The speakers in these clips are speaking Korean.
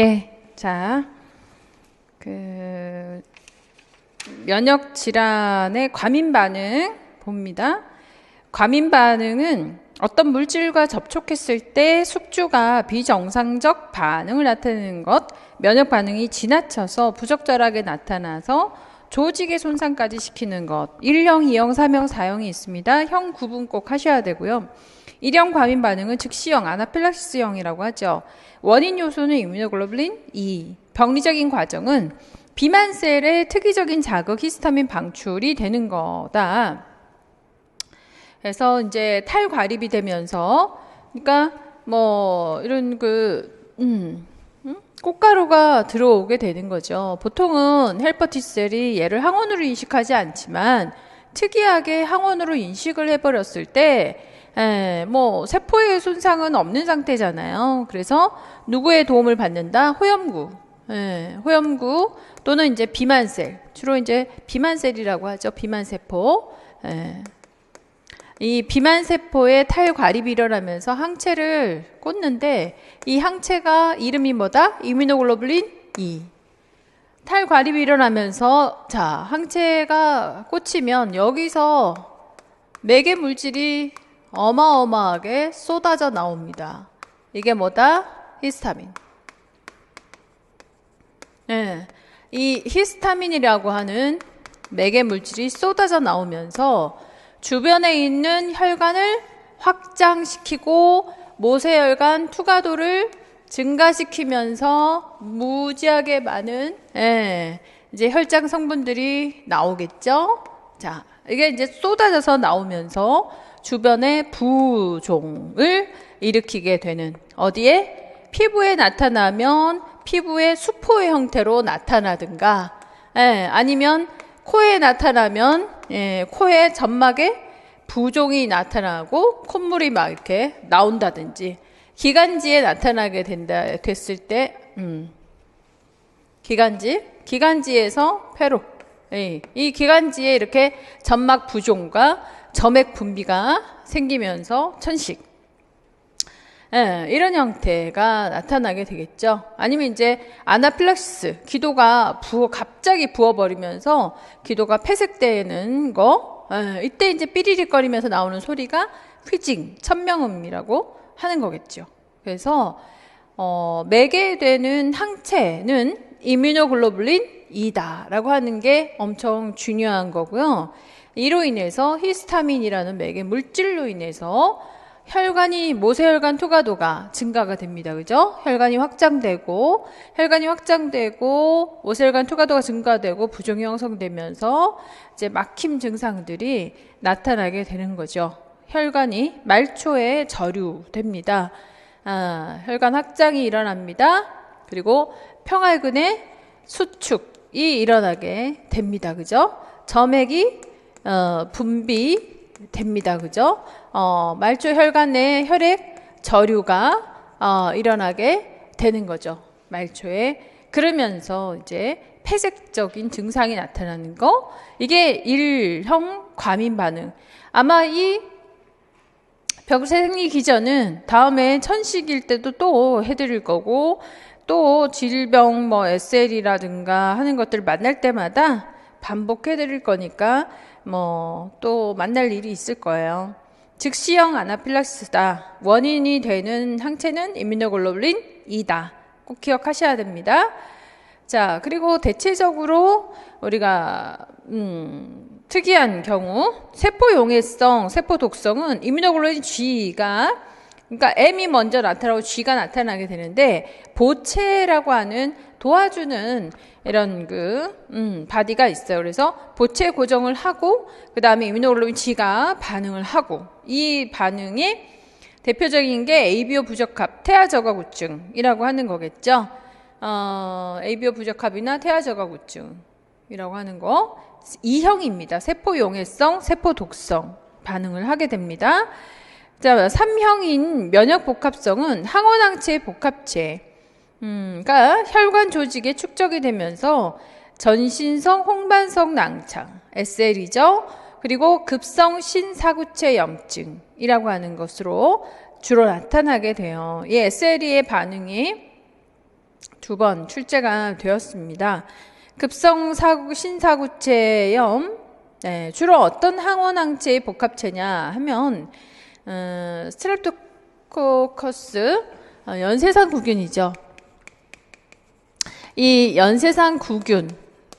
예, 자, 면역 질환의 과민 반응 봅니다. 과민 반응은 어떤 물질과 접촉했을 때 숙주가 비정상적 반응을 나타내는 것, 면역 반응이 지나쳐서 부적절하게 나타나서 조직의 손상까지 시키는 것. 1형, 2형, 3형, 4형이 있습니다. 형 구분 꼭 하셔야 되고요. 1형 과민 반응은 즉시형, 아나필락시스형이라고 하죠. 원인 요소는 이뮤노글로불린 2. 병리적인 과정은 비만셀의 특이적인 자극 히스타민 방출이 되는 거다. 그래서 이제 탈과립이 되면서, 그러니까 뭐 이런 꽃가루가 들어오게 되는 거죠. 보통은 헬퍼 T셀이 얘를 항원으로 인식하지 않지만 특이하게 항원으로 인식을 해버렸을 때 뭐 세포의 손상은 없는 상태잖아요. 그래서 누구의 도움을 받는다? 호염구. 호염구 또는 이제 비만셀. 주로 이제 비만셀이라고 하죠. 비만세포. 이 비만세포의 탈과립이 일어나면서 항체를 꽂는데 이 항체가 이름이 뭐다? 이뮤노글로불린 2. 탈과립이 일어나면서 자, 항체가 꽂히면 여기서 매개 물질이 어마어마하게 쏟아져 나옵니다. 이게 뭐다? 히스타민. 이 히스타민이라고 하는 매개 물질이 쏟아져 나오면서 주변에 있는 혈관을 확장시키고 모세혈관 투과도를 증가시키면서 무지하게 많은 이제 혈장 성분들이 나오겠죠. 자, 이게 이제 쏟아져서 나오면서 주변에 부종을 일으키게 되는 어디에? 피부에 나타나면 피부의 수포의 형태로 나타나든가 아니면 코에 나타나면 코의 점막에 부종이 나타나고 콧물이 막 이렇게 나온다든지 기관지에 나타나게 됐을 때 기관지에서 폐로 이 기관지에 이렇게 점막 부종과 점액 분비가 생기면서 천식 이런 형태가 나타나게 되겠죠. 아니면 이제 아나필락시스, 기도가 갑자기 부어버리면서 기도가 폐색되는 거, 이때 이제 삐리릭거리면서 나오는 소리가 휘징, 천명음이라고 하는 거겠죠. 그래서 매개되는 항체는 이뮤노글로불린 2다라고 하는 게 엄청 중요한 거고요. 이로 인해서 히스타민이라는 매개 물질로 인해서 혈관이 모세혈관 투과도가 증가가 됩니다. 그죠? 혈관이 확장되고 모세혈관 투과도가 증가되고 부종이 형성되면서 이제 막힘 증상들이 나타나게 되는 거죠. 혈관이 말초에 저류됩니다. 혈관 확장이 일어납니다. 그리고 평활근의 수축이 일어나게 됩니다. 그죠? 점액이 분비됩니다. 그죠? 말초 혈관 내 혈액 저류가 일어나게 되는 거죠. 말초에. 그러면서 이제 폐색적인 증상이 나타나는 거. 이게 1형 과민 반응. 아마 이 벽세 생리 기전은 다음에 천식일 때도 또 해드릴 거고 또 질병 뭐 SL이라든가 하는 것들 만날 때마다 반복해 드릴 거니까 뭐 또 만날 일이 있을 거예요. 즉시형 아나필락시스다. 원인이 되는 항체는 이뮤노글로불린 2다. 꼭 기억하셔야 됩니다. 자, 그리고 대체적으로 우리가 특이한 경우 세포 용해성, 세포 독성은 이뮤노글로불린 G가 그러니까 M이 먼저 나타나고 G가 나타나게 되는데 보체라고 하는 도와주는 이런 바디가 있어요. 그래서 보체 고정을 하고 그 다음에 이뮤노글로불린 G가 반응을 하고 이 반응이 대표적인 게 ABO 부적합 태아저하구증이라고 하는 거겠죠. ABO 부적합이나 태아저하구증이라고 하는 거 2형입니다. 세포 용해성, 세포 독성 반응을 하게 됩니다. 자, 3형인 면역 복합성은 항원항체의 복합체. 그러니까 혈관 조직에 축적이 되면서 전신성 홍반성 낭창, SL이죠. 그리고 급성 신사구체 염증이라고 하는 것으로 주로 나타나게 돼요. 이 SL의 반응이 2번 출제가 되었습니다. 급성 신사구체염, 네, 주로 어떤 항원항체의 복합체냐 하면 스트랩토코커스 연쇄상구균이죠. 이 연쇄상구균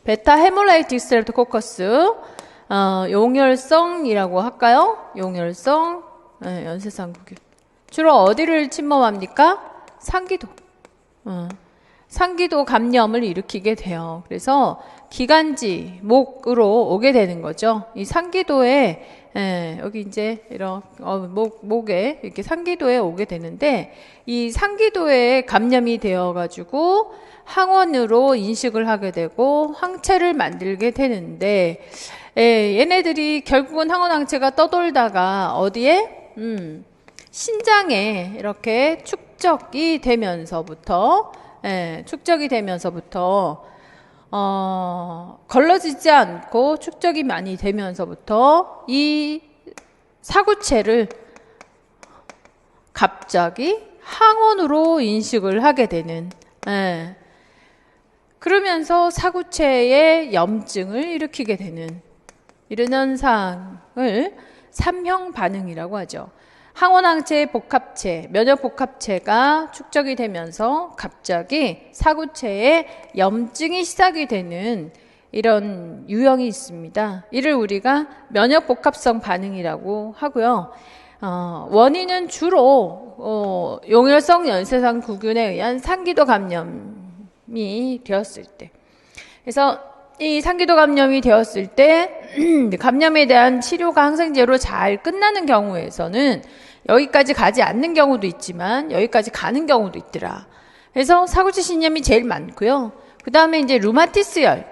베타 헤몰라이틱 스트랩토코커스 용혈성이라고 할까요? 용혈성 연쇄상구균 주로 어디를 침범합니까? 상기도. 상기도 감염을 일으키게 돼요. 그래서 기관지, 목으로 오게 되는 거죠. 이 상기도에, 여기 이제 이런, 목에 이렇게 상기도에 오게 되는데, 이 상기도에 감염이 되어가지고 항원으로 인식을 하게 되고 항체를 만들게 되는데, 얘네들이 결국은 항원항체가 떠돌다가 어디에? 신장에 이렇게 축적이 되면서부터 걸러지지 않고 축적이 많이 되면서부터 이 사구체를 갑자기 항원으로 인식을 하게 되는, 그러면서 사구체의 염증을 일으키게 되는 이런 현상을 삼형 반응이라고 하죠. 항원항체의 복합체, 면역복합체가 축적이 되면서 갑자기 사구체에 염증이 시작이 되는 이런 유형이 있습니다. 이를 우리가 면역복합성 반응이라고 하고요. 원인은 주로 용혈성 연쇄상구균에 의한 상기도 감염이 되었을 때, 그래서 이 상기도 감염이 되었을 때 감염에 대한 치료가 항생제로 잘 끝나는 경우에서는 여기까지 가지 않는 경우도 있지만 여기까지 가는 경우도 있더라. 그래서 사구체 신염이 제일 많고요. 그 다음에 이제 류마티스열,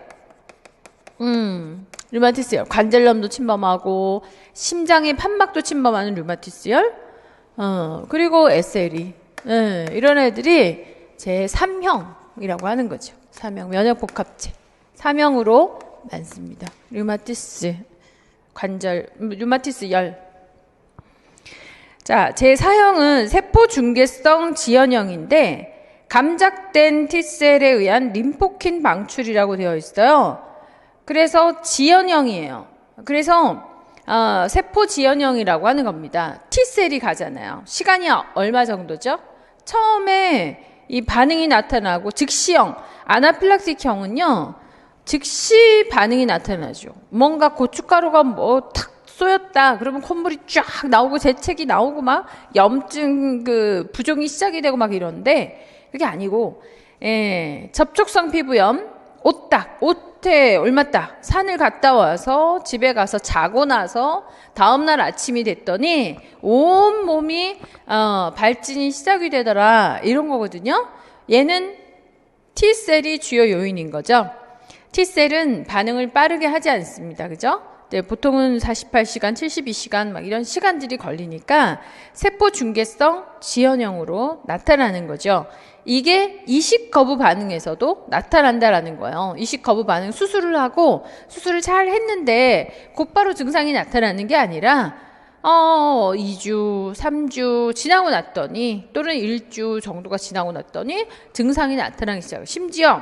관절염도 침범하고 심장의 판막도 침범하는 류마티스열, 그리고 SLE, 이런 애들이 제 3형이라고 하는 거죠. 3형 면역복합체. 3형으로 많습니다. 류마티스 열. 자, 제4형은 세포중계성 지연형인데 감작된 T셀에 의한 림포킨 방출이라고 되어 있어요. 그래서 지연형이에요. 그래서 세포 지연형이라고 하는 겁니다. T셀이 가잖아요. 시간이 얼마 정도죠? 처음에 이 반응이 나타나고 즉시형, 아나필락틱형은요. 즉시 반응이 나타나죠. 뭔가 고춧가루가 뭐 탁 쏘였다. 그러면 콧물이 쫙 나오고 재채기 나오고 막 염증 부종이 시작이 되고 막 이런데 그게 아니고 접촉성 피부염, 옷에 올맞다. 산을 갔다 와서 집에 가서 자고 나서 다음날 아침이 됐더니 온 몸이 발진이 시작이 되더라. 이런 거거든요. 얘는 T셀이 주요 요인인 거죠. T셀은 반응을 빠르게 하지 않습니다. 그죠? 네, 보통은 48시간, 72시간 막 이런 시간들이 걸리니까 세포 중계성 지연형으로 나타나는 거죠. 이게 이식 거부 반응에서도 나타난다라는 거예요. 이식 거부 반응 수술을 하고 수술을 잘 했는데 곧바로 증상이 나타나는 게 아니라 2주, 3주 지나고 났더니 또는 1주 정도가 지나고 났더니 증상이 나타나기 시작해요. 심지어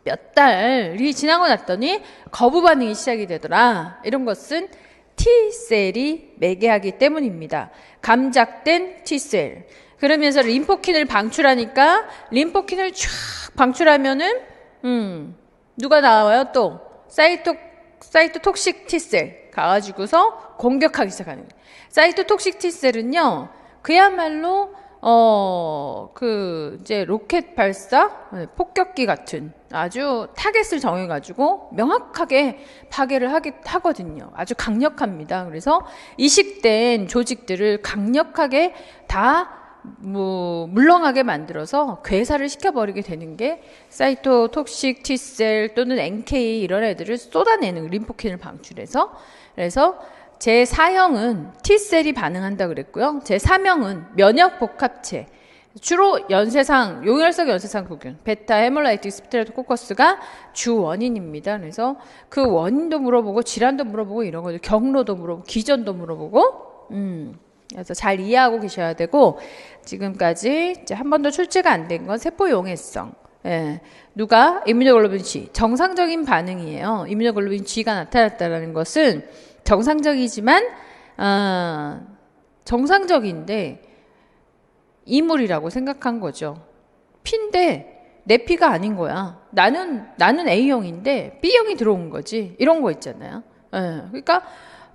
몇 달이 지나고 났더니 거부 반응이 시작이 되더라. 이런 것은 T셀이 매개하기 때문입니다. 감작된 T셀. 그러면서 림포킨을 방출하니까 림포킨을 쫙 방출하면은 누가 나와요? 또 사이토톡식 T셀 가가지고서 공격하기 시작하는 거예요. 사이토톡식 T셀은요 그야말로 이제 로켓 발사 폭격기 같은 아주 타겟을 정해가지고 명확하게 파괴를 하거든요. 아주 강력합니다. 그래서 이식된 조직들을 강력하게 다 물렁하게 만들어서 괴사를 시켜버리게 되는 게 사이토톡식 T셀 또는 NK 이런 애들을 쏟아내는 림포킨을 방출해서. 그래서 제4형은 T셀이 반응한다 그랬고요. 제3형은 면역복합체, 주로 용혈성 연쇄상구균, 베타 헤몰라이틱 스트레프토코커스가 주 원인입니다. 그래서 그 원인도 물어보고 질환도 물어보고 이런 거죠. 경로도 물어보고 기전도 물어보고 그래서 잘 이해하고 계셔야 되고, 지금까지 이제 한 번도 출제가 안 된 건 세포 용해성. 예. 누가 이뮤노글로빈 G 정상적인 반응이에요. 이뮤노글로빈 G가 나타났다는 것은 정상적이지만 정상적인데 이물이라고 생각한 거죠. P인데 내 P가 아닌 거야. 나는 A형인데 B형이 들어온 거지. 이런 거 있잖아요. 예. 그러니까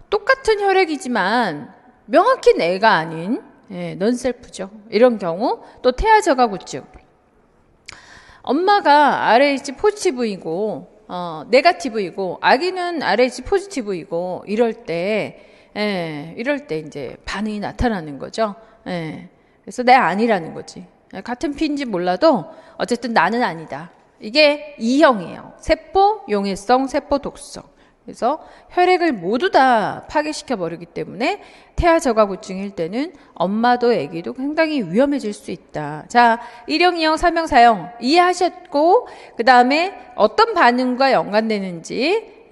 똑같은 혈액이지만 명확히 내가 아닌 넌셀프죠. 이런 경우. 또 태아 저가구증. 엄마가 RH 포지티브이고 네가티브이고 아기는 RH 포지티브이고 이럴 때 이제 반응이 나타나는 거죠. 그래서 내 아니라는 거지. 같은 피인지 몰라도 어쨌든 나는 아니다. 이게 E형이에요. 세포 용해성, 세포 독성. 그래서 혈액을 모두 다 파괴시켜 버리기 때문에 태아 저가구증일 때는 엄마도 아기도 상당히 위험해질 수 있다. 자, 1형, 2형, 3형, 4형 이해하셨고 그 다음에 어떤 반응과 연관되는지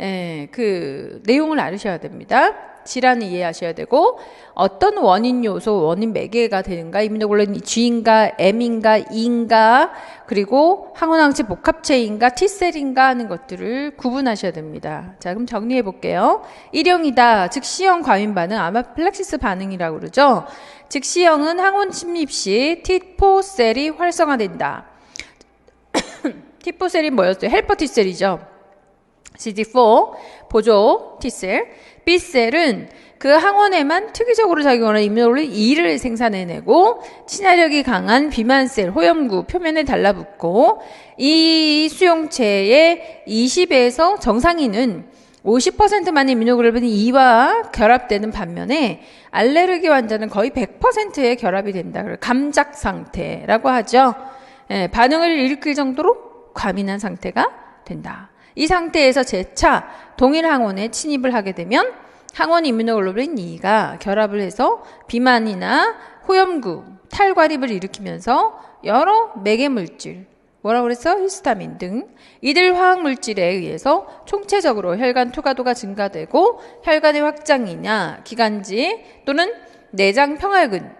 그 내용을 알으셔야 됩니다. 질환을 이해하셔야 되고 어떤 원인 요소, 원인 매개가 되는가, 이뮤노글로빈 G인가, M인가, E인가, 그리고 항원항체 복합체인가, T셀인가 하는 것들을 구분하셔야 됩니다. 자, 그럼 정리해 볼게요. 1형이다. 즉 C형 과민 반응, 아나필락시스 반응이라고 그러죠. 즉 C형은 항원 침입 시 T4셀이 활성화된다. T4셀이 뭐였어요? 헬퍼 T셀이죠. CD4 보조 T셀. B셀은 그 항원에만 특이적으로 작용하는 이뮤노글로빈 E를 생산해내고 친화력이 강한 비만셀, 호염구 표면에 달라붙고 이 수용체의 20에서 정상인은 50%만 이뮤노글로빈 E와 결합되는 반면에 알레르기 환자는 거의 100%의 결합이 된다. 감작 상태라고 하죠. 반응을 일으킬 정도로 과민한 상태가 된다. 이 상태에서 재차 동일 항원에 침입을 하게 되면 항원 이뮤노글로빈 E가 결합을 해서 비만이나 호염구, 탈과립을 일으키면서 여러 매개물질, 뭐라고 그랬어? 히스타민 등 이들 화학물질에 의해서 총체적으로 혈관 투과도가 증가되고 혈관의 확장이나 기관지 또는 내장 평활근,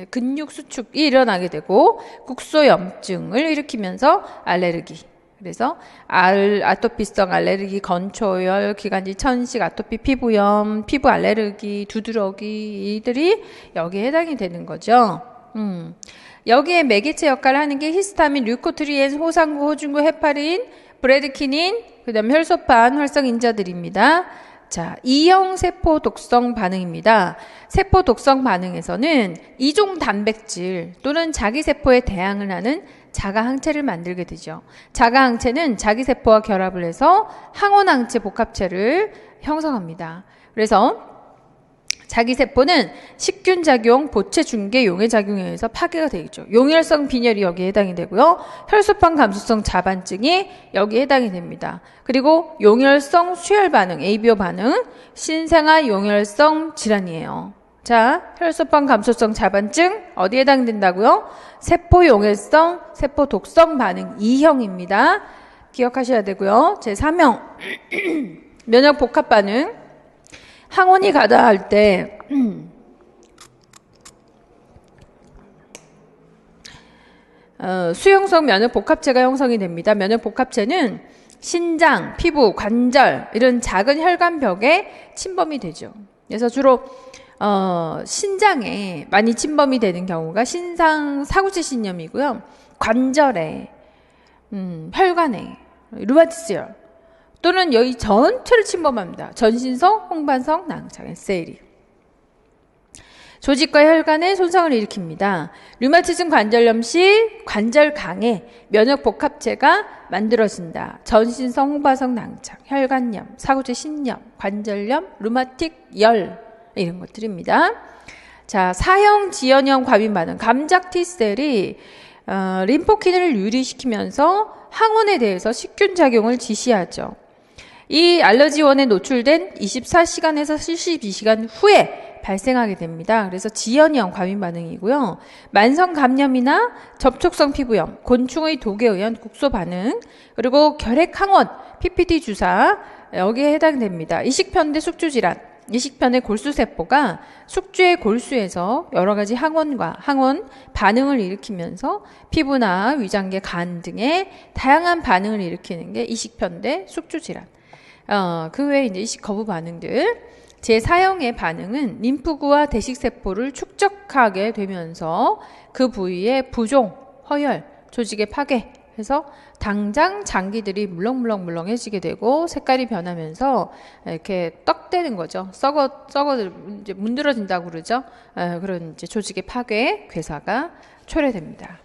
근육 수축이 일어나게 되고 국소염증을 일으키면서 알레르기, 그래서 아토피성 알레르기, 건초열, 기관지 천식, 아토피 피부염, 피부 알레르기, 두드러기 이들이 여기에 해당이 되는 거죠. 여기에 매개체 역할을 하는 게 히스타민, 류코트리엔, 호상구, 호중구, 헤파린, 브레드키닌, 그 다음 혈소판 활성 인자들입니다. 자, E형 세포 독성 반응입니다. 세포 독성 반응에서는 이종 단백질 또는 자기 세포에 대항을 하는 자가 항체를 만들게 되죠. 자가 항체는 자기 세포와 결합을 해서 항원 항체 복합체를 형성합니다. 그래서 자기 세포는 식균 작용, 보체 중계, 용해 작용에 의해서 파괴가 되겠죠. 용혈성 빈혈이 여기에 해당이 되고요. 혈소판 감소성 자반증이 여기에 해당이 됩니다. 그리고 용혈성 수혈 반응, ABO 반응, 신생아 용혈성 질환이에요. 자, 혈소판 감소성 자반증 어디에 해당된다고요? 세포 용해성, 세포 독성 반응 2형입니다. 기억하셔야 되고요. 제3형 면역 복합 반응. 항원이 가다할 때 수용성 면역 복합체가 형성이 됩니다. 면역 복합체는 신장, 피부, 관절 이런 작은 혈관벽에 침범이 되죠. 그래서 주로 신장에 많이 침범이 되는 경우가 신상 사구체 신염이고요. 관절에, 혈관에, 루마티스열 또는 여기 전체를 침범합니다. 전신성, 홍반성, 낭창, SL이. 조직과 혈관에 손상을 일으킵니다. 류마티즘 관절염 시 관절 강에 면역 복합체가 만들어진다. 전신성, 홍반성, 낭창, 혈관염, 사구체 신염, 관절염, 루마틱 열 이런 것들입니다. 자, 사형 지연형 과민 반응. 감작 T셀이 림포킨을 유리시키면서 항원에 대해서 식균 작용을 지시하죠. 이 알러지원에 노출된 24시간에서 72시간 후에 발생하게 됩니다. 그래서 지연형 과민 반응이고요. 만성 감염이나 접촉성 피부염, 곤충의 독에 의한 국소 반응, 그리고 결핵 항원, PPT 주사 여기에 해당됩니다. 이식편대 숙주 질환, 이식편의 골수세포가 숙주의 골수에서 여러 가지 항원과 항원 반응을 일으키면서 피부나 위장계, 간 등의 다양한 반응을 일으키는 게 이식편대 숙주질환. 그 외에 이제 이식 거부 반응들. 제4형의 반응은 림프구와 대식세포를 축적하게 되면서 그 부위에 부종, 허혈, 조직의 파괴 해서 당장 장기들이 물렁물렁해지게 되고 색깔이 변하면서 이렇게 떡되는 거죠. 썩어 이제 문드러진다고 그러죠. 그런 이제 조직의 파괴, 괴사가 초래됩니다.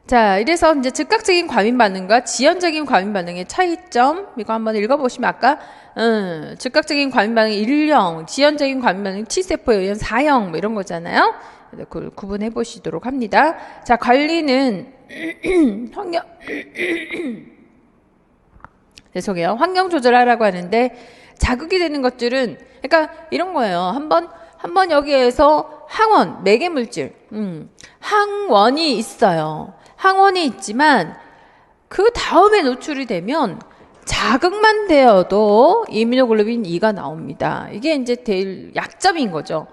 자, 이래서 이제 즉각적인 과민 반응과 지연적인 과민 반응의 차이점 이거 한번 읽어보시면 아까 즉각적인 과민 반응이 1형, 지연적인 과민 반응이 T세포에 의한 4형 뭐 이런 거잖아요. 그걸 구분해 보시도록 합니다. 자, 관리는 죄송해요. 환경 조절하라고 하는데 자극이 되는 것들은 그러니까 이런 거예요. 한번 여기에서 항원, 매개물질, 항원이 있어요. 항원이 있지만 그 다음에 노출이 되면 자극만 되어도 이뮤노글로빈 E가 나옵니다. 이게 이제 제일 약점인 거죠.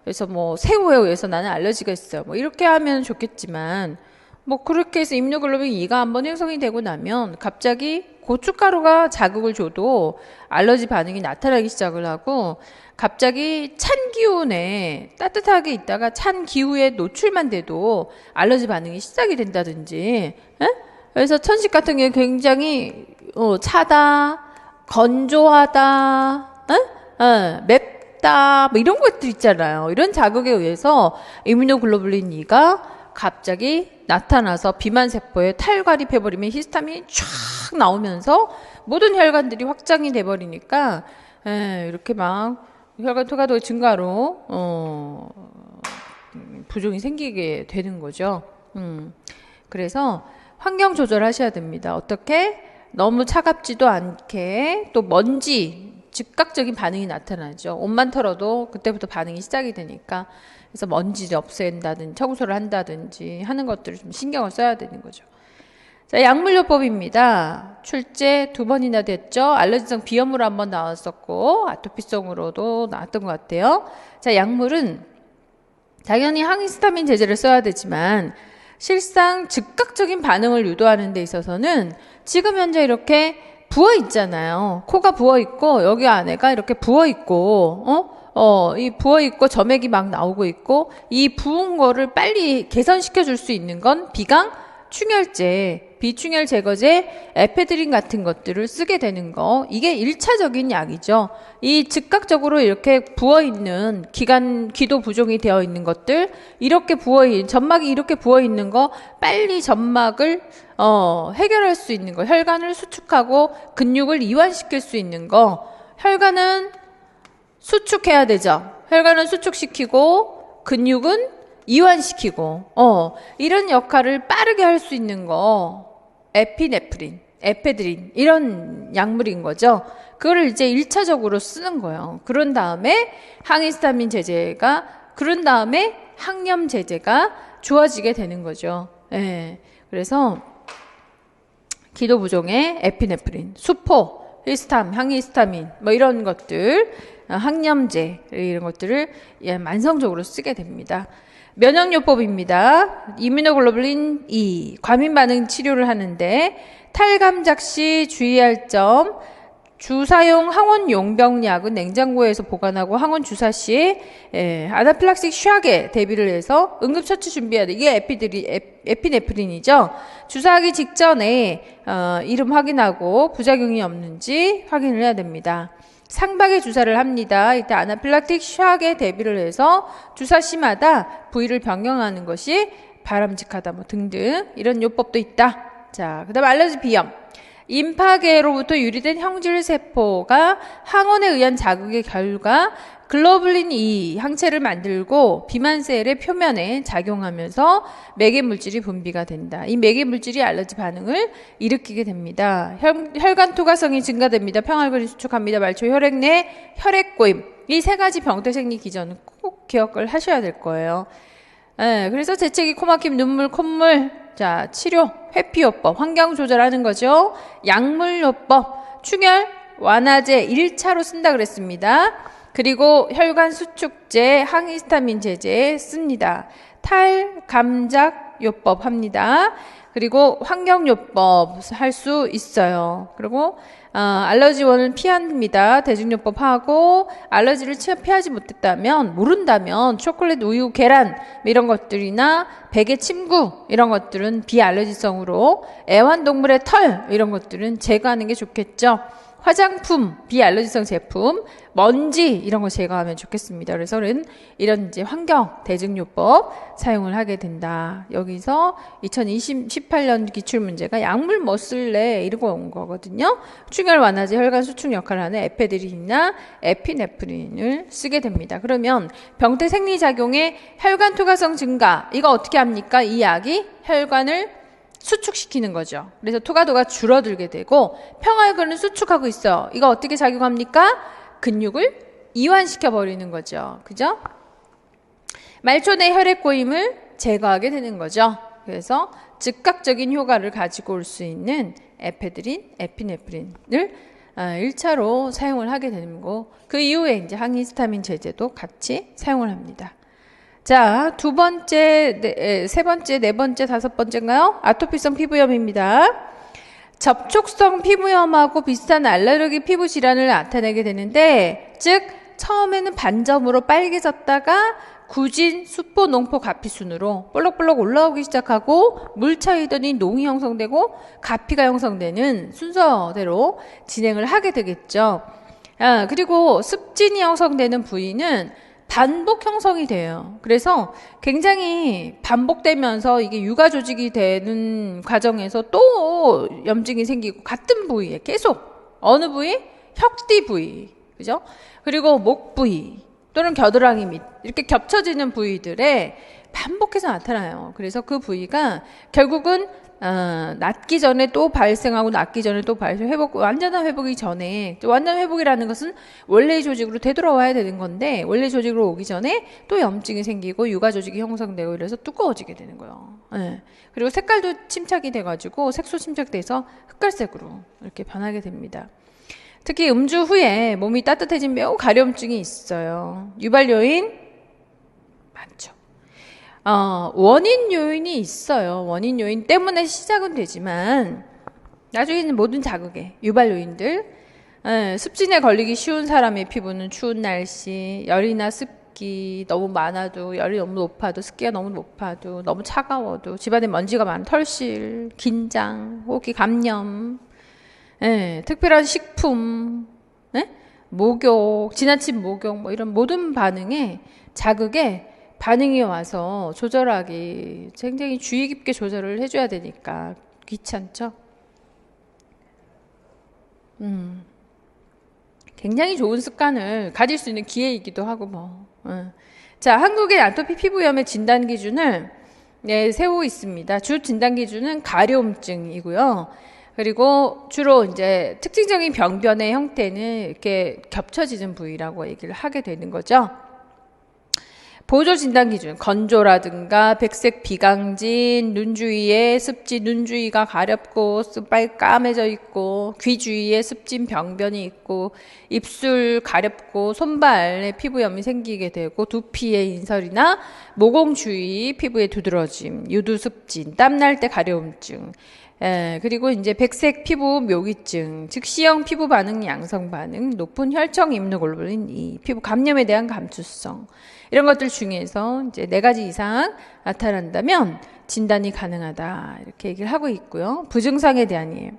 그래서 뭐 새우에 의해서 나는 알러지가 있어요. 뭐 이렇게 하면 좋겠지만 뭐 그렇게 해서 이뮤노글로빈 E가 한번 형성이 되고 나면 갑자기 고춧가루가 자극을 줘도 알러지 반응이 나타나기 시작을 하고 갑자기 찬 기운에 따뜻하게 있다가 찬 기후에 노출만 돼도 알러지 반응이 시작이 된다든지 그래서 천식 같은 경우에 굉장히 차다, 건조하다, 맵다 뭐 이런 것들 있잖아요. 이런 자극에 의해서 이뮤노글로불린 E가 갑자기 나타나서 비만세포에 탈과립해버리면 히스타민이 쫙 나오면서 모든 혈관들이 확장이 돼버리니까 이렇게 막 혈관 토가도 증가로 부종이 생기게 되는 거죠. 그래서 환경 조절하셔야 됩니다. 어떻게? 너무 차갑지도 않게 또 먼지 즉각적인 반응이 나타나죠. 옷만 털어도 그때부터 반응이 시작이 되니까 그래서 먼지를 없앤다든지 청소를 한다든지 하는 것들을 좀 신경을 써야 되는 거죠. 자, 약물요법입니다. 출제 2번이나 됐죠. 알러지성 비염으로 한번 나왔었고 아토피성으로도 나왔던 것 같아요. 자, 약물은 당연히 항히스타민 제제를 써야 되지만 실상 즉각적인 반응을 유도하는 데 있어서는 지금 현재 이렇게 부어 있잖아요. 코가 부어 있고 여기 안에가 이렇게 부어 있고 이 부어 있고 점액이 막 나오고 있고 이 부은 거를 빨리 개선시켜 줄 수 있는 건 비강 충혈제, 비충혈 제거제, 에페드린 같은 것들을 쓰게 되는 거. 이게 1차적인 약이죠. 이 즉각적으로 이렇게 부어있는 기도 부종이 되어 있는 것들, 이렇게 점막이 이렇게 부어있는 거, 빨리 점막을, 해결할 수 있는 거, 혈관을 수축하고 근육을 이완시킬 수 있는 거, 혈관은 수축해야 되죠. 혈관은 수축시키고, 근육은 이완시키고 이런 역할을 빠르게 할 수 있는 거 에피네프린, 에페드린 이런 약물인 거죠. 그거를 이제 1차적으로 쓰는 거예요. 그런 다음에 항히스타민 제제가 그런 다음에 항염 제제가 좋아지게 되는 거죠. 예. 그래서 기도 부종의 에피네프린, 수포, 히스탐, 항히스타민 뭐 이런 것들 항염제 이런 것들을 만성적으로 쓰게 됩니다. 면역요법입니다. 이뮤노글로불린 E, 과민 반응 치료를 하는데 탈감작 시 주의할 점, 주사용 항원 용병약은 냉장고에서 보관하고 항원 주사 시 아나필락식 쉬하게 대비를 해서 응급처치 준비해야 돼. 이게 에피네프린이죠. 주사하기 직전에 이름 확인하고 부작용이 없는지 확인을 해야 됩니다. 상박에 주사를 합니다. 이때 아나필락틱 쉬하게 대비를 해서 주사 시마다 부위를 변경하는 것이 바람직하다 뭐 등등 이런 요법도 있다. 자, 그다음 알러지 비염. 임파계로부터 유리된 형질세포가 항원에 의한 자극의 결과 글로불린 E 항체를 만들고 비만셀의 표면에 작용하면서 매개물질이 분비가 된다. 이 매개물질이 알러지 반응을 일으키게 됩니다. 혈관 토가성이 증가됩니다. 평활근이 수축합니다. 말초 혈액 내 혈액고임. 이 세 가지 병태 생리 기전은 꼭 기억을 하셔야 될 거예요. 그래서 재채기, 코막힘, 눈물, 콧물, 자 치료, 회피요법, 환경 조절하는 거죠. 약물요법, 충혈, 완화제 1차로 쓴다 그랬습니다. 그리고 혈관 수축제, 항히스타민 제제 씁니다. 탈감작요법 합니다. 그리고 환경요법 할 수 있어요. 그리고 알러지원을 피합니다. 대증요법 하고, 알러지를 피하지 못했다면, 모른다면 초콜릿, 우유, 계란 이런 것들이나 베개 침구 이런 것들은 비알러지성으로, 애완동물의 털 이런 것들은 제거하는 게 좋겠죠. 화장품, 비알러지성 제품, 먼지 이런 거 제거하면 좋겠습니다. 그래서 이런 이제 환경 대증요법 사용을 하게 된다. 여기서 2018년 기출문제가 약물 뭐 쓸래 이러고 온 거거든요. 충혈 완화제 혈관 수축 역할을 하는 에페드린이나 에피네프린을 쓰게 됩니다. 그러면 병태 생리작용의 혈관 투과성 증가, 이거 어떻게 합니까? 이 약이 혈관을 수축시키는 거죠. 그래서 투과도가 줄어들게 되고, 평활근은 수축하고 있어요. 이거 어떻게 작용합니까? 근육을 이완시켜 버리는 거죠. 그죠? 말초 내 혈액 고임을 제거하게 되는 거죠. 그래서 즉각적인 효과를 가지고 올 수 있는 에페드린, 에피네프린을 1차로 사용을 하게 되는 거고, 그 이후에 이제 항히스타민 제제도 같이 사용을 합니다. 자, 두 번째, 세 번째, 네 번째, 다섯 번째인가요? 아토피성 피부염입니다. 접촉성 피부염하고 비슷한 알레르기 피부 질환을 나타내게 되는데, 즉 처음에는 반점으로 빨개졌다가 구진, 수포, 농포, 가피순으로 볼록볼록 올라오기 시작하고 물 차이더니 농이 형성되고 가피가 형성되는 순서대로 진행을 하게 되겠죠. 그리고 습진이 형성되는 부위는 반복 형성이 돼요. 그래서 굉장히 반복되면서 이게 유가 조직이 되는 과정에서 또 염증이 생기고, 같은 부위에 계속 어느 부위? 혁뒤 부위, 그죠? 그리고 목 부위 또는 겨드랑이 밑 이렇게 겹쳐지는 부위들에 반복해서 나타나요. 그래서 그 부위가 결국은 낫기 전에 또 발생하고 낫기 전에 또 회복, 완전한 회복이 전에, 완전 회복이라는 것은 원래의 조직으로 되돌아와야 되는 건데, 원래 조직으로 오기 전에 또 염증이 생기고 유가 조직이 형성되고 이래서 두꺼워지게 되는 거예요. 네. 그리고 색깔도 침착이 돼가지고 색소 침착돼서 흑갈색으로 이렇게 변하게 됩니다. 특히 음주 후에 몸이 따뜻해진 매우 가려움증이 있어요. 유발 요인 많죠. 원인 요인이 있어요. 원인 요인 때문에 시작은 되지만 나중에는 모든 자극에 유발 요인들, 습진에 걸리기 쉬운 사람의 피부는 추운 날씨, 열이나 습기 너무 많아도, 열이 너무 높아도, 습기가 너무 높아도, 너무 차가워도, 집안에 먼지가 많은 털실, 긴장, 호흡기 감염, 특별한 식품, 목욕, 지나친 목욕, 뭐 이런 모든 반응에, 자극에 반응이 와서 조절하기 굉장히 주의 깊게 조절을 해줘야 되니까 귀찮죠? 굉장히 좋은 습관을 가질 수 있는 기회이기도 하고 뭐. 자, 한국의 아토피 피부염의 진단 기준을 세우고 있습니다. 주 진단 기준은 가려움증이고요. 그리고 주로 이제 특징적인 병변의 형태는 이렇게 겹쳐지는 부위라고 얘기를 하게 되는 거죠. 보조 진단 기준, 건조라든가 백색 비강진, 눈 주위에 습진, 눈 주위가 가렵고 까매져 있고, 귀 주위에 습진 병변이 있고, 입술 가렵고 손발에 피부염이 생기게 되고, 두피에 인설이나 모공 주위 피부에 두드러짐, 유두 습진, 땀날 때 가려움증, 그리고 이제 백색 피부 묘기증, 즉 C형 피부 반응, 양성 반응, 높은 혈청 임무글로불린 E, 피부 감염에 대한 감수성, 이런 것들 중에서 이제 4가지 이상 나타난다면 진단이 가능하다, 이렇게 얘기를 하고 있고요. 부증상에 대한이에요.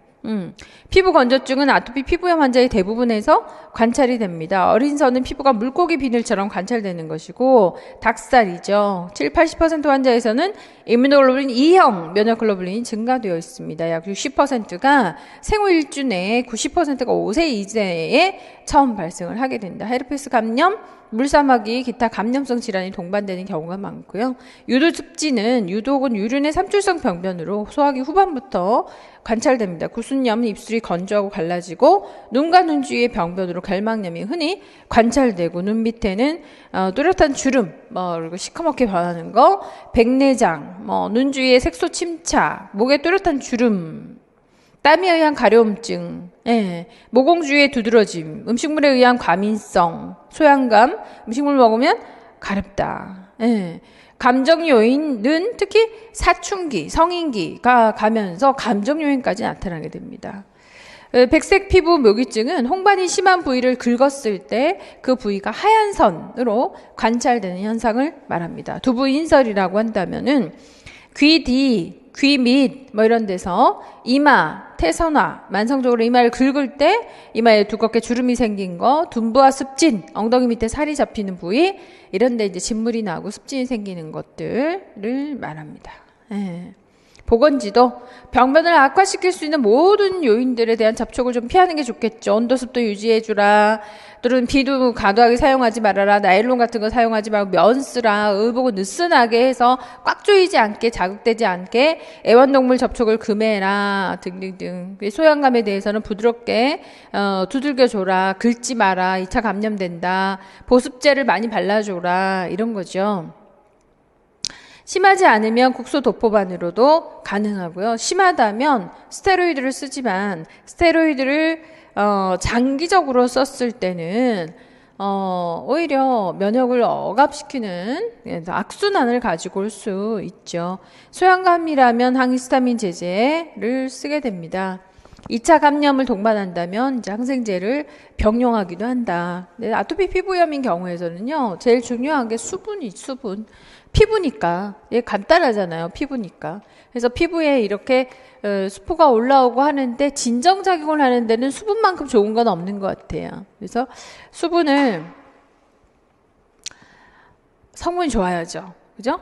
피부 건조증은 아토피 피부염 환자의 대부분에서 관찰이 됩니다. 어린 선은 피부가 물고기 비늘처럼 관찰되는 것이고, 닭살이죠. 70-80% 환자에서는 이뮤노글로불린 E형 면역글로불린이 증가되어 있습니다. 약 60%가 생후 1주 내에, 90%가 5세 이내에 처음 발생을 하게 된다. 헤르페스 감염, 물사마귀, 기타 감염성 질환이 동반되는 경우가 많고요. 유두습진은 유두 혹은 유륜의 삼출성 병변으로 소화기 후반부터 관찰됩니다. 구순염은 입술이 건조하고 갈라지고, 눈과 눈 주위의 병변으로 결막염이 흔히 관찰되고, 눈 밑에는 뚜렷한 주름, 그리고 시커멓게 변하는 거, 백내장, 눈 주위의 색소 침착, 목에 뚜렷한 주름, 땀에 의한 가려움증, 예, 모공주의 두드러짐, 음식물에 의한 과민성, 소양감, 음식물 먹으면 가렵다. 예, 감정 요인은 특히 사춘기, 성인기가 가면서 감정 요인까지 나타나게 됩니다. 백색 피부 묘기증은 홍반이 심한 부위를 긁었을 때 그 부위가 하얀 선으로 관찰되는 현상을 말합니다. 두부 인설이라고 한다면은 귀 뒤, 귀 밑, 뭐 이런 데서 이마, 태선화, 만성적으로 이마를 긁을 때 이마에 두껍게 주름이 생긴 거, 둔부와 습진, 엉덩이 밑에 살이 잡히는 부위, 이런 데 이제 진물이 나고 습진이 생기는 것들을 말합니다. 예. 보건지도 병변을 악화시킬 수 있는 모든 요인들에 대한 접촉을 좀 피하는 게 좋겠죠. 온도 습도 유지해주라. 또는 비도 과도하게 사용하지 말아라. 나일론 같은 거 사용하지 말고 면 쓰라. 의복은 느슨하게 해서 꽉 조이지 않게, 자극되지 않게 애완동물 접촉을 금해라. 등등등. 소양감에 대해서는 부드럽게 두들겨줘라. 긁지 마라. 2차 감염된다. 보습제를 많이 발라줘라. 이런 거죠. 심하지 않으면 국소 도포반으로도 가능하고요. 심하다면 스테로이드를 쓰지만 스테로이드를 장기적으로 썼을 때는 오히려 면역을 억압시키는 악순환을 가지고 올 수 있죠. 소양감이라면 항히스타민 제제를 쓰게 됩니다. 2차 감염을 동반한다면 이제 항생제를 병용하기도 한다. 아토피 피부염인 경우에서는요, 제일 중요한 게 수분. 피부니까. 예, 간단하잖아요. 피부니까. 그래서 피부에 이렇게 수포가 올라오고 하는데 진정작용을 하는 데는 수분만큼 좋은 건 없는 것 같아요. 그래서 수분을 성분이 좋아야죠. 그죠?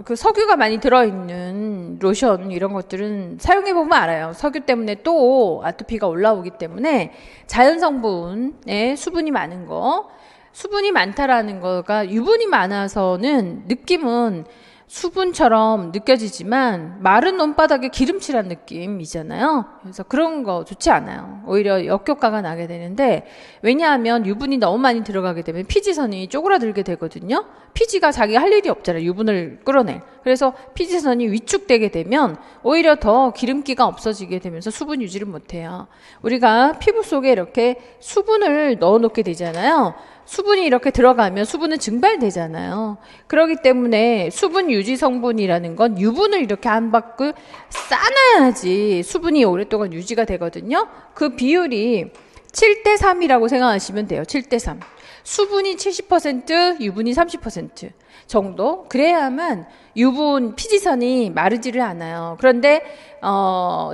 그 석유가 많이 들어있는 로션 이런 것들은 사용해보면 알아요. 석유 때문에 또 아토피가 올라오기 때문에 자연 성분에 수분이 많은 거, 수분이 많다라는 거가 유분이 많아서는 느낌은 수분처럼 느껴지지만 마른 논바닥에 기름칠한 느낌이잖아요. 그래서 그런 거 좋지 않아요. 오히려 역효과가 나게 되는데, 왜냐하면 유분이 너무 많이 들어가게 되면 피지선이 쪼그라들게 되거든요. 피지가 자기 할 일이 없잖아요. 유분을 끌어내. 그래서 피지선이 위축되게 되면 오히려 더 기름기가 없어지게 되면서 수분 유지를 못해요. 우리가 피부 속에 이렇게 수분을 넣어놓게 되잖아요. 수분이 이렇게 들어가면 수분은 증발되잖아요. 그렇기 때문에 수분 유지 성분이라는 건 유분을 이렇게 한 바퀴 싸놔야지 수분이 오랫동안 유지가 되거든요. 그 비율이 7대3이라고 생각하시면 돼요. 7대3. 수분이 70%, 유분이 30% 정도. 그래야만 유분, 피지선이 마르지를 않아요. 그런데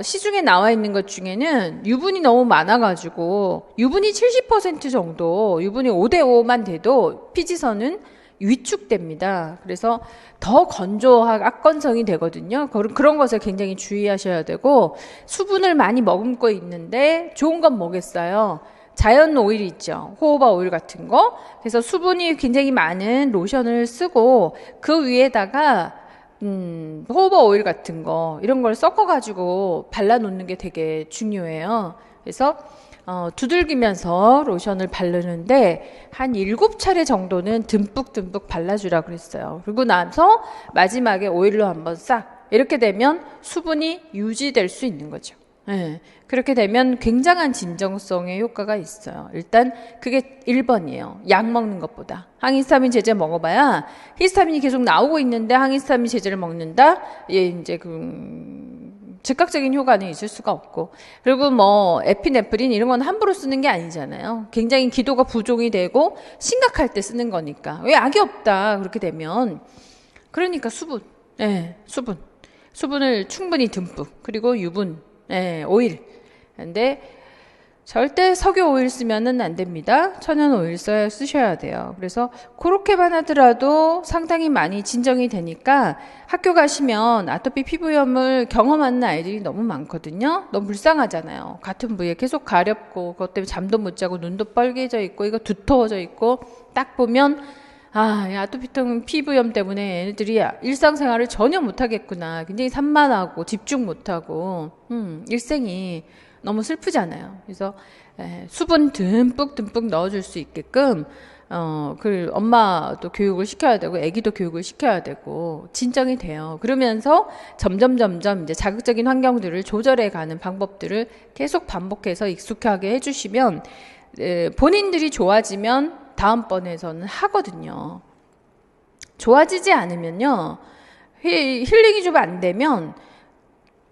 시중에 나와 있는 것 중에는 유분이 너무 많아가지고 유분이 70% 정도, 유분이 5대5만 돼도 피지선은 위축됩니다. 그래서 더 건조하고 악건성이 되거든요. 그런 것을 굉장히 주의하셔야 되고, 수분을 많이 머금고 있는데 좋은 건 뭐겠어요? 자연 오일이 있죠. 호호바 오일 같은 거. 그래서 수분이 굉장히 많은 로션을 쓰고 그 위에다가 호호바 오일 같은 거 이런 걸 섞어가지고 발라놓는 게 되게 중요해요. 그래서 두들기면서 로션을 바르는데 한 7차례 정도는 듬뿍듬뿍 발라주라 그랬어요. 그리고 나서 마지막에 오일로 한번 싹 이렇게 되면 수분이 유지될 수 있는 거죠. 네, 그렇게 되면 굉장한 진정성의 효과가 있어요. 일단 그게 1번이에요. 약 먹는 것보다. 항히스타민 제제 먹어봐야 히스타민이 계속 나오고 있는데 항히스타민 제제를 먹는다? 예, 이제 즉각적인 효과는 있을 수가 없고. 그리고 뭐 에피네프린 이런 건 함부로 쓰는 게 아니잖아요. 굉장히 기도가 부종이 되고 심각할 때 쓰는 거니까. 왜 약이 없다 그렇게 되면. 그러니까 수분. 네, 수분을 충분히 듬뿍. 그리고 유분. 네, 오일. 근데 절대 석유 오일 쓰면은 안 됩니다. 천연 오일 쓰셔야 돼요. 그래서 그렇게만 하더라도 상당히 많이 진정이 되니까 학교 가시면 아토피 피부염을 경험하는 아이들이 너무 많거든요. 너무 불쌍하잖아요. 같은 부위에 계속 가렵고 그것 때문에 잠도 못 자고 눈도 빨개져 있고 이거 두터워져 있고 딱 보면 아토피성 피부염 때문에 얘네들이 일상생활을 전혀 못하겠구나. 굉장히 산만하고 집중 못하고 일생이 너무 슬프잖아요. 그래서 수분 듬뿍 넣어줄 수 있게끔 그 엄마도 교육을 시켜야 되고 아기도 교육을 시켜야 되고 진정이 돼요. 그러면서 점점 이제 자극적인 환경들을 조절해 가는 방법들을 계속 반복해서 익숙하게 해주시면 본인들이 좋아지면 다음번에서는 하거든요. 좋아지지 않으면요, 힐링이 좀 안 되면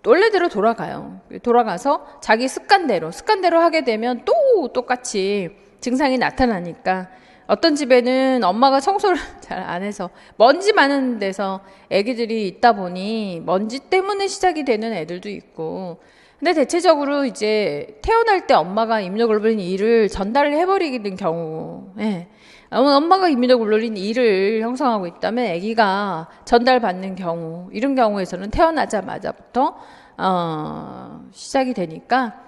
원래대로 돌아가요. 돌아가서 자기 습관대로 하게 되면 또 똑같이 증상이 나타나니까, 어떤 집에는 엄마가 청소를 잘 안 해서 먼지 많은 데서 애기들이 있다 보니 먼지 때문에 시작이 되는 애들도 있고, 근데 대체적으로 이제 태어날 때 엄마가 이뮤노글로불린 E를 전달을 해버리는 경우, 엄마가 이뮤노글로불린 E를 형성하고 있다면 아기가 전달받는 경우, 이런 경우에서는 태어나자마자부터 시작이 되니까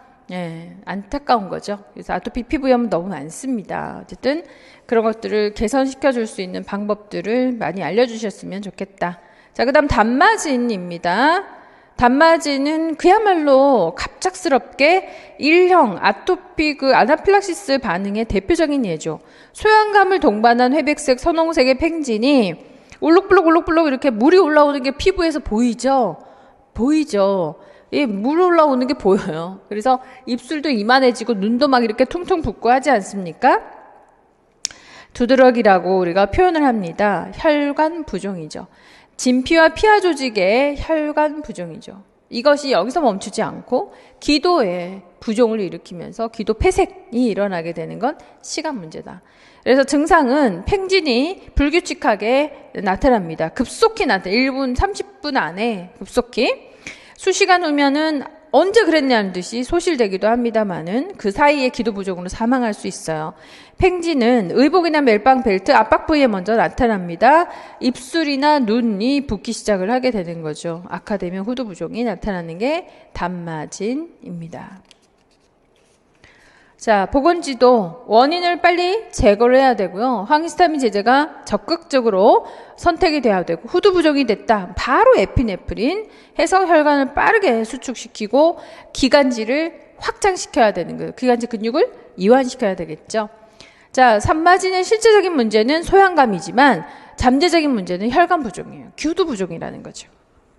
안타까운 거죠. 그래서 아토피 피부염은 너무 많습니다. 어쨌든 그런 것들을 개선시켜 줄 수 있는 방법들을 많이 알려주셨으면 좋겠다. 자, 그 다음 단마진입니다. 단마진은 그야말로 갑작스럽게 일형 아토피 아나필락시스 반응의 대표적인 예죠. 소양감을 동반한 회백색, 선홍색의 팽진이 울룩불룩 이렇게 물이 올라오는 게 피부에서 보이죠? 물 올라오는 게 보여요. 그래서 입술도 이만해지고 눈도 막 이렇게 퉁퉁 붓고 하지 않습니까? 두드러기라고 우리가 표현을 합니다. 혈관 부종이죠. 진피와 피하 조직의 혈관 부종이죠. 이것이 여기서 멈추지 않고 기도에 부종을 일으키면서 기도 폐색이 일어나게 되는 건 시간 문제다. 그래서 증상은 팽진이 불규칙하게 나타납니다. 급속히 1분 30분 안에 급속히. 수시간 후면은 언제 그랬냐는 듯이 소실되기도 합니다만은 그 사이에 기도 부족으로 사망할 수 있어요. 팽진은 의복이나 멜빵, 벨트, 압박 부위에 먼저 나타납니다. 입술이나 눈이 붓기 시작을 하게 되는 거죠. 악화되면 후두 부종이 나타나는 게 단마진입니다. 자, 보건지도 원인을 빨리 제거를 해야 되고요. 항히스타민 제제가 적극적으로 선택이 돼야 되고, 후두 부종이 됐다. 바로 에피네프린 해서 혈관을 빠르게 수축시키고 기관지를 확장시켜야 되는 거예요. 기관지 근육을 이완시켜야 되겠죠. 자, 산마진의 실제적인 문제는 소양감이지만 잠재적인 문제는 혈관 부종이에요. 규두 부종이라는 거죠.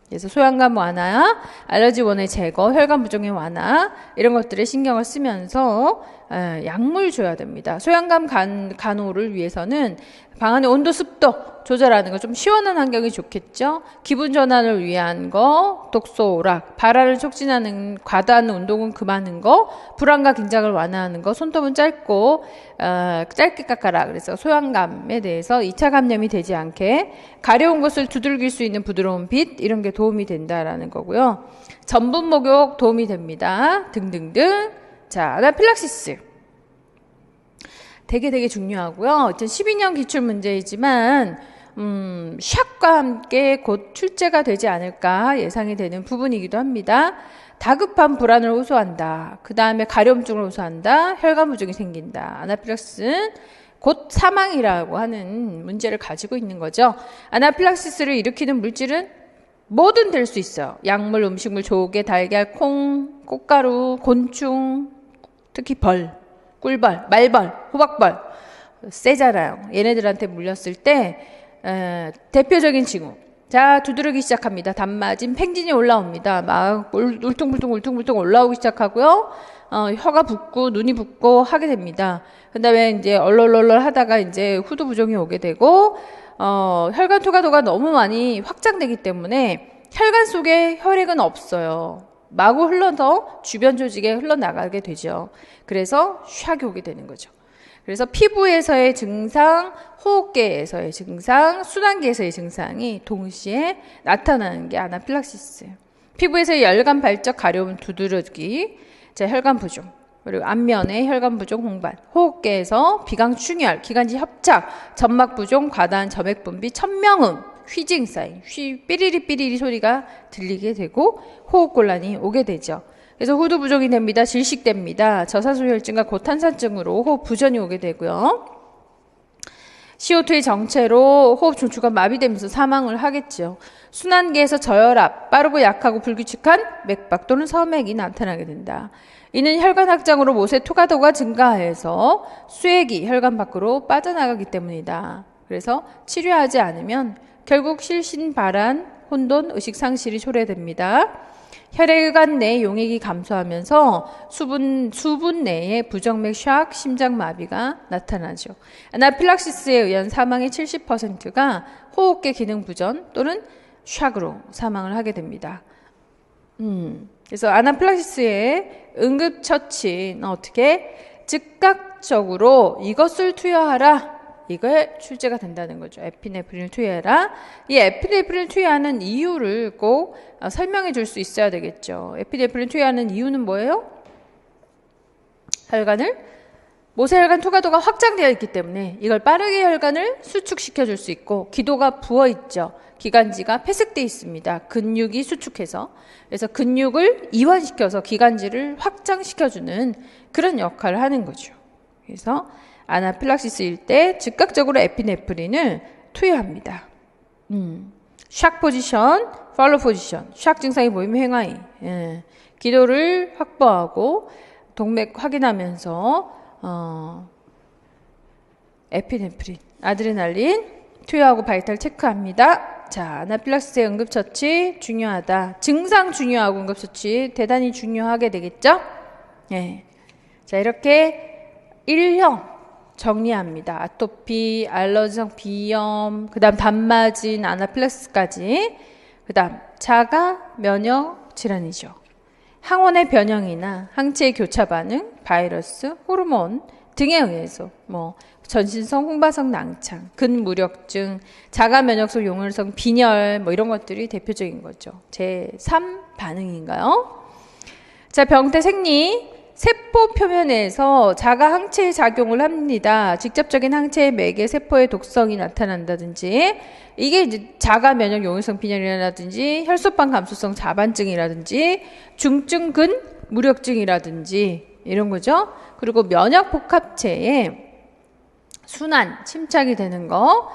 그래서 소양감 완화, 알러지 원의 제거, 혈관 부종의 완화, 이런 것들에 신경을 쓰면서 약물 줘야 됩니다. 소양감 간호를 위해서는 방 안의 온도, 습도 조절하는 거, 좀 시원한 환경이 좋겠죠. 기분 전환을 위한 거, 독소, 오락, 발화를 촉진하는 과다한 운동은 금하는 거, 불안과 긴장을 완화하는 거, 손톱은 짧고 짧게 깎아라. 그래서 소양감에 대해서 2차 감염이 되지 않게 가려운 것을 두들길 수 있는 부드러운 빛, 이런 게 도움이 된다라는 거고요. 전분 목욕 도움이 됩니다. 등등등. 자, 아나필락시스. 되게 중요하고요. 2012년 기출 문제이지만 샥과 함께 곧 출제가 되지 않을까 예상이 되는 부분이기도 합니다. 다급한 불안을 호소한다. 그 다음에 가려움증을 호소한다. 혈관 부종이 생긴다. 아나필락시스는 곧 사망이라고 하는 문제를 가지고 있는 거죠. 아나필락시스를 일으키는 물질은 뭐든 될 수 있어요. 약물, 음식물, 조개, 달걀, 콩, 꽃가루, 곤충, 특히 벌, 꿀벌, 말벌, 호박벌 세잖아요. 얘네들한테 물렸을 때 대표적인 징후. 자, 두드러기 시작합니다. 단마진, 팽진이 올라옵니다. 막 울퉁불퉁 올라오기 시작하고요. 혀가 붓고 눈이 붓고 하게 됩니다. 그 다음에 이제 얼얼 하다가 이제 후두 부종이 오게 되고 혈관 투과도가 너무 많이 확장되기 때문에 혈관 속에 혈액은 없어요. 마구 흘러서 주변 조직에 흘러나가게 되죠. 그래서 샥이 오게 되는 거죠. 그래서 피부에서의 증상, 호흡계에서의 증상, 순환계에서의 증상이 동시에 나타나는 게 아나필락시스예요. 피부에서의 열감, 발적, 가려움, 두드러기, 혈관 부종, 그리고 안면의 혈관 부종 홍반, 호흡계에서 비강 충혈, 기관지 협착, 점막 부종, 과다한 점액 분비, 천명음, 휘징 사인, 삐리리 소리가 들리게 되고 호흡곤란이 오게 되죠. 그래서 후두 부종이 됩니다. 질식됩니다. 저산소혈증과 고탄산증으로 호흡 부전이 오게 되고요. CO2의 정체로 호흡 중추가 마비되면서 사망을 하겠죠. 순환계에서 저혈압, 빠르고 약하고 불규칙한 맥박 또는 서맥이 나타나게 된다. 이는 혈관 확장으로 못의 투과도가 증가해서 수액이 혈관 밖으로 빠져나가기 때문이다. 그래서 치료하지 않으면 결국 실신발한 혼돈, 의식 상실이 초래됩니다. 혈관 내 용액이 감소하면서 수분 내에 부정맥 샥, 심장마비가 나타나죠. 아나필락시스에 의한 사망의 70%가 호흡기 기능 부전 또는 샥으로 사망을 하게 됩니다. 그래서 아나필락시스의 응급처치는 어떻게? 즉각적으로 이것을 투여하라. 이거에 출제가 된다는 거죠. 에피네프린을 투여해라. 이 에피네프린을 투여하는 이유를 꼭 설명해 줄 수 있어야 되겠죠. 에피네프린을 투여하는 이유는 뭐예요? 모세혈관 투과도가 확장되어 있기 때문에 이걸 빠르게 혈관을 수축시켜 줄 수 있고, 기도가 부어 있죠. 기관지가 폐색되어 있습니다. 근육이 수축해서. 그래서 근육을 이완시켜서 기관지를 확장시켜주는 그런 역할을 하는 거죠. 그래서 아나필락시스일 때 즉각적으로 에피네프린을 투여합니다. 샥 포지션, 팔로 포지션, 샥 증상이 보이면 행하이. 기도를 확보하고 동맥 확인하면서 에피네프린, 아드레날린 투여하고 바이탈 체크합니다. 자, 아나필락시스의 응급처치 중요하다. 증상 중요하고 응급처치 대단히 중요하게 되겠죠? 예. 자, 이렇게 1형 정리합니다. 아토피, 알러지성 비염, 그 다음 단마진, 아나필락시스까지. 그 다음 자가 면역 질환이죠. 항원의 변형이나 항체의 교차 반응, 바이러스, 호르몬 등에 의해서 전신성 홍반성 낭창, 근무력증, 자가 면역성 용혈성 빈혈 이런 것들이 대표적인 거죠. 제3 반응인가요? 자, 병태 생리. 세포 표면에서 자가 항체의 작용을 합니다. 직접적인 항체의 맥에 세포의 독성이 나타난다든지, 이게 이제 자가 면역 용혈성 빈혈이라든지 혈소판 감소성 자반증이라든지 중증근 무력증이라든지 이런 거죠. 그리고 면역 복합체에 순환 침착이 되는 거,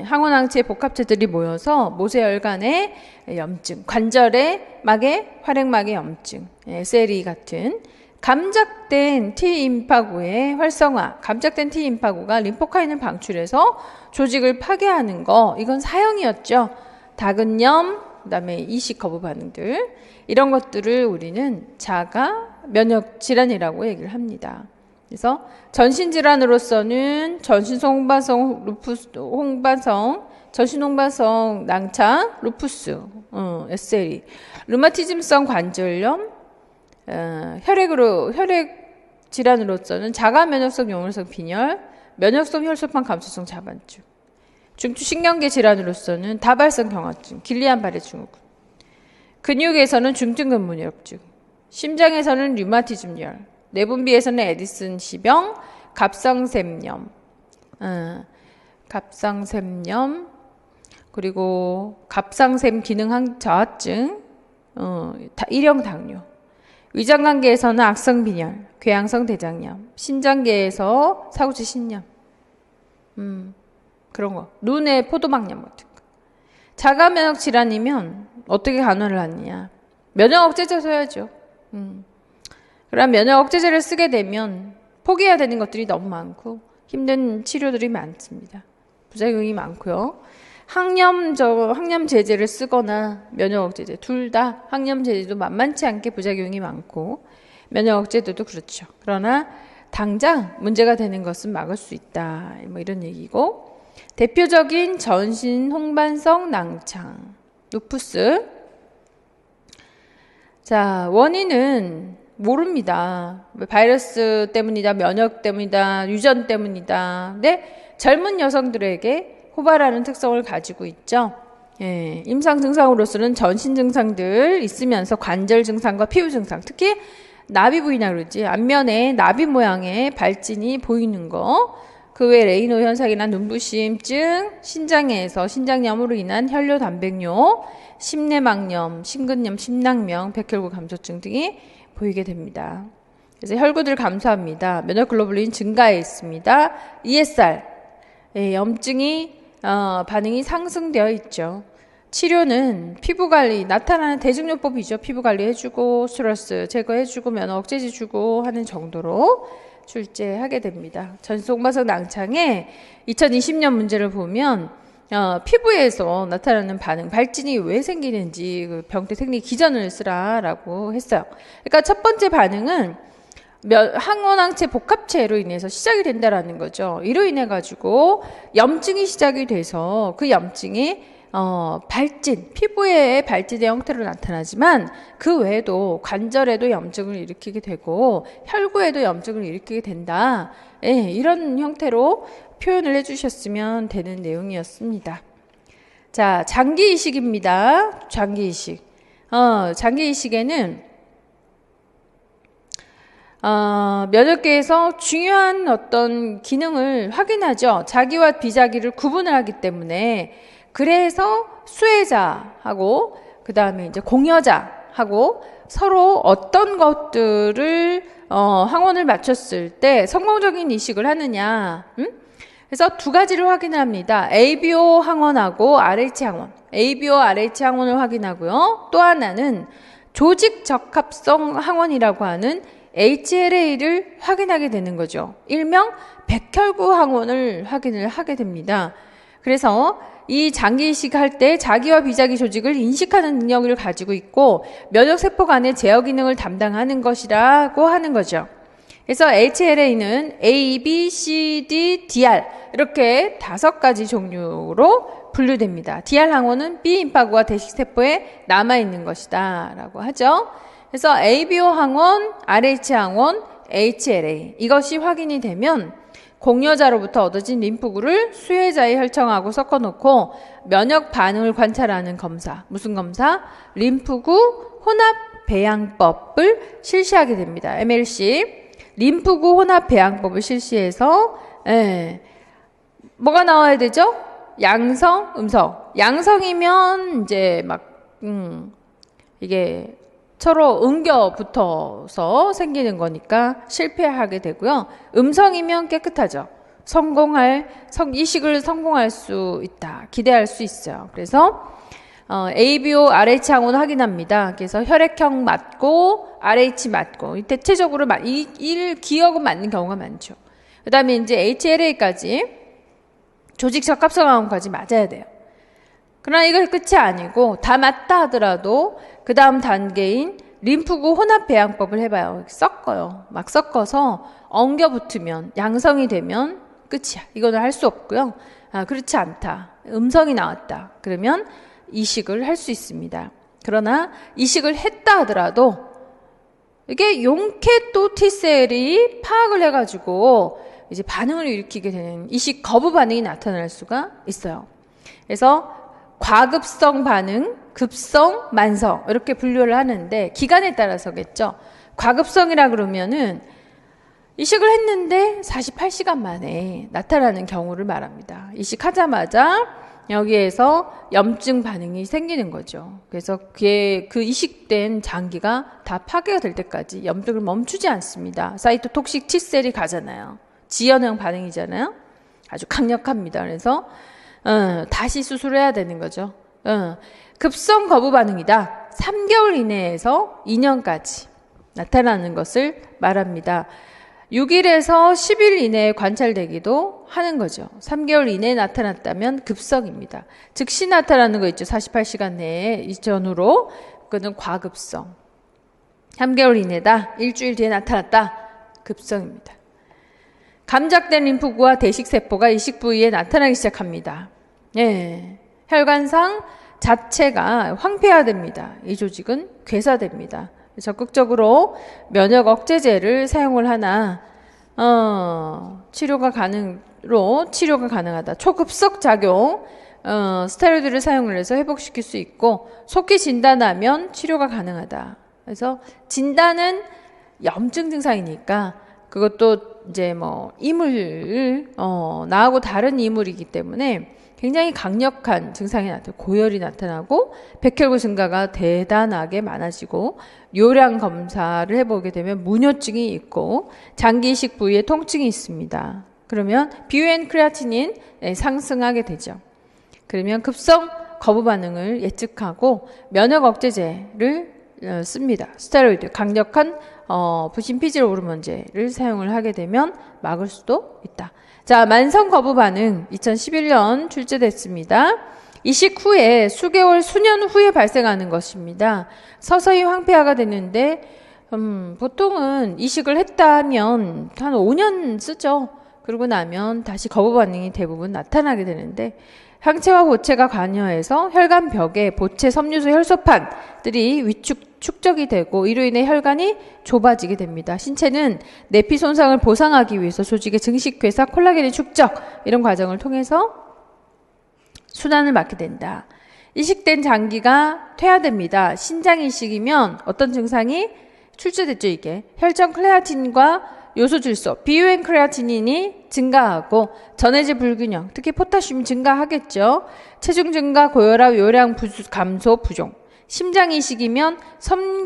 항원항체 복합체들이 모여서 모세혈관의 염증, 관절의 막의 활액막의 염증, SLE 같은 감작된 T임파구의 활성화, 감작된 T임파구가 림포카인을 방출해서 조직을 파괴하는 거, 이건 사형이었죠. 다근염, 그 다음에 이식커브 반응들, 이런 것들을 우리는 자가 면역 질환이라고 얘기를 합니다. 그래서 전신질환으로서는 전신 홍반성 낭창, 루푸스, SLE, 류마티즘성 관절염, 혈액 질환으로서는 자가 면역성 용혈성 빈혈, 면역성 혈소판 감소성 자반증, 중추신경계 질환으로서는 다발성 경화증, 길리안바레 증후군, 근육에서는 중증근 무력증, 심장에서는 류마티즘열, 내분비에서는 에디슨 시병, 갑상샘염, 그리고 갑상샘 기능 저하증, 일형 당뇨, 위장관계에서는 악성 빈혈, 궤양성 대장염, 신장계에서 사구치 신염, 그런 거, 눈의 포도막염 같은 거. 자가 면역 질환이면 어떻게 간호를 하느냐? 면역 억제제 써야죠. 그럼 면역 억제제를 쓰게 되면 포기해야 되는 것들이 너무 많고 힘든 치료들이 많습니다. 부작용이 많고요. 항염 제제를 쓰거나 면역 억제제, 둘 다 항염 제제도 만만치 않게 부작용이 많고 면역 억제제도 그렇죠. 그러나 당장 문제가 되는 것은 막을 수 있다. 이런 얘기고, 대표적인 전신 홍반성 낭창, 루푸스. 자, 원인은 모릅니다. 바이러스 때문이다, 면역 때문이다, 유전 때문이다. 근데 젊은 여성들에게 호발하는 특성을 가지고 있죠. 임상 증상으로서는 전신 증상들 있으면서 관절 증상과 피부 증상, 특히 나비 부위나 그러지, 앞면에 나비 모양의 발진이 보이는 거, 그 외 레이노 현상이나 눈부심증, 신장에서 신장염으로 인한 혈뇨 단백뇨, 심내막염, 심근염, 심낭명, 백혈구 감소증 등이 보이게 됩니다. 그래서 혈구들 감소합니다. 면역글로불린 증가해 있습니다. ESR, 염증이 반응이 상승되어 있죠. 치료는 피부관리, 나타나는 대증요법이죠. 피부관리 해주고 스트레스 제거해주고 면역 억제제 주고 하는 정도로 출제하게 됩니다. 전송마석 낭창의 2020년 문제를 보면 피부에서 나타나는 반응, 발진이 왜 생기는지 그 병태 생리 기전을 쓰라라고 했어요. 그러니까 첫 번째 반응은 항원항체 복합체로 인해서 시작이 된다라는 거죠. 이로 인해 가지고 염증이 시작이 돼서 그 염증이 발진, 피부의 발진의 형태로 나타나지만 그 외에도 관절에도 염증을 일으키게 되고 혈구에도 염증을 일으키게 된다. 이런 형태로 표현을 해주셨으면 되는 내용이었습니다. 자, 장기이식입니다. 장기이식. 장기이식에는 면역계에서 중요한 어떤 기능을 확인하죠. 자기와 비자기를 구분을 하기 때문에 그래서 수혜자하고 그 다음에 이제 공여자하고 서로 어떤 것들을 항원을 맞췄을 때 성공적인 이식을 하느냐. 그래서 두 가지를 확인합니다. ABO 항원하고 RH 항원. ABO, RH 항원을 확인하고요. 또 하나는 조직 적합성 항원이라고 하는 HLA를 확인하게 되는 거죠. 일명 백혈구 항원을 확인을 하게 됩니다. 그래서 이 장기 이식할 때 자기와 비자기 조직을 인식하는 능력을 가지고 있고 면역세포 간의 제어 기능을 담당하는 것이라고 하는 거죠. 그래서 HLA는 A, B, C, D, DR 이렇게 5가지 종류로 분류됩니다. DR 항원은 B 임파구와 대식세포에 남아있는 것이다 라고 하죠. 그래서 ABO 항원, RH 항원, HLA 이것이 확인이 되면 공여자로부터 얻어진 림프구를 수혜자에 혈청하고 섞어놓고 면역 반응을 관찰하는 검사. 무슨 검사? 림프구 혼합 배양법을 실시하게 됩니다. MLC. 림프구 혼합 배양법을 실시해서 뭐가 나와야 되죠? 양성, 음성. 양성이면 이제 막 이게 서로 엉겨 붙어서 생기는 거니까 실패하게 되고요. 음성이면 깨끗하죠. 이식을 성공할 수 있다. 기대할 수 있어요. 그래서 ABO, RH 항원 확인합니다. 그래서 혈액형 맞고 RH 맞고 대체적으로 이 기억은 맞는 경우가 많죠. 그 다음에 이제 HLA까지 조직 적합성 항원까지 맞아야 돼요. 그러나 이거 끝이 아니고 다 맞다 하더라도 그 다음 단계인 림프구 혼합 배양법을 해봐요. 섞어요. 막 섞어서 엉겨 붙으면 양성이 되면 끝이야. 이거는 할 수 없고요. 그렇지 않다. 음성이 나왔다. 그러면 이식을 할 수 있습니다. 그러나 이식을 했다 하더라도 이게 용케 또 T셀이 파악을 해가지고 이제 반응을 일으키게 되는 이식 거부 반응이 나타날 수가 있어요. 그래서 과급성 반응, 급성, 만성 이렇게 분류를 하는데 기간에 따라서겠죠. 과급성이라 그러면은 이식을 했는데 48시간 만에 나타나는 경우를 말합니다. 이식하자마자 여기에서 염증 반응이 생기는 거죠. 그래서 그 이식된 장기가 다 파괴가 될 때까지 염증을 멈추지 않습니다. 사이토톡식 T셀이 가잖아요. 지연형 반응이잖아요. 아주 강력합니다. 그래서 다시 수술해야 되는 거죠. 급성 거부 반응이다. 3개월 이내에서 2년까지 나타나는 것을 말합니다. 6일에서 10일 이내에 관찰되기도 하는 거죠. 3개월 이내에 나타났다면 급성입니다. 즉시 나타나는 거 있죠. 48시간 내에 이전후로. 그거는 과급성. 3개월 이내다. 일주일 뒤에 나타났다. 급성입니다. 감작된 림프구와 대식세포가 이식 부위에 나타나기 시작합니다. 혈관상 자체가 황폐화됩니다. 이 조직은 괴사됩니다. 적극적으로 면역 억제제를 사용을 하나 치료가 가능하다. 초급속 작용 스테로이드를 사용을 해서 회복시킬 수 있고 속히 진단하면 치료가 가능하다. 그래서 진단은 염증 증상이니까 그것도 이제 뭐 이물 나하고 다른 이물이기 때문에 굉장히 강력한 증상이 나타나고 고열이 나타나고 백혈구 증가가 대단하게 많아지고 요량 검사를 해보게 되면 무뇨증이 있고 장기 이식 부위에 통증이 있습니다. 그러면 BUN 크레아티닌 상승하게 되죠. 그러면 급성 거부 반응을 예측하고 면역 억제제를 씁니다. 스테로이드, 강력한 부신 피질 호르몬제를 사용을 하게 되면 막을 수도 있다. 자, 만성 거부 반응 2011년 출제됐습니다. 이식 후에 수개월, 수년 후에 발생하는 것입니다. 서서히 황폐화가 되는데 보통은 이식을 했다면 한 5년 쓰죠. 그러고 나면 다시 거부 반응이 대부분 나타나게 되는데 항체와 보체가 관여해서 혈관벽에 보체 섬유소 혈소판들이 축적이 되고 이로 인해 혈관이 좁아지게 됩니다. 신체는 내피 손상을 보상하기 위해서 조직의 증식회사, 콜라겐의 축적 이런 과정을 통해서 순환을 막게 된다. 이식된 장기가 퇴화됩니다. 신장 이식이면 어떤 증상이 출제됐죠, 이게. 혈전 크레아틴과 요소 질소, BUN 크레아티닌이 증가하고 전해질 불균형, 특히 포타슘이 증가하겠죠. 체중 증가, 고혈압, 요량 감소, 부종. 심장 이식이면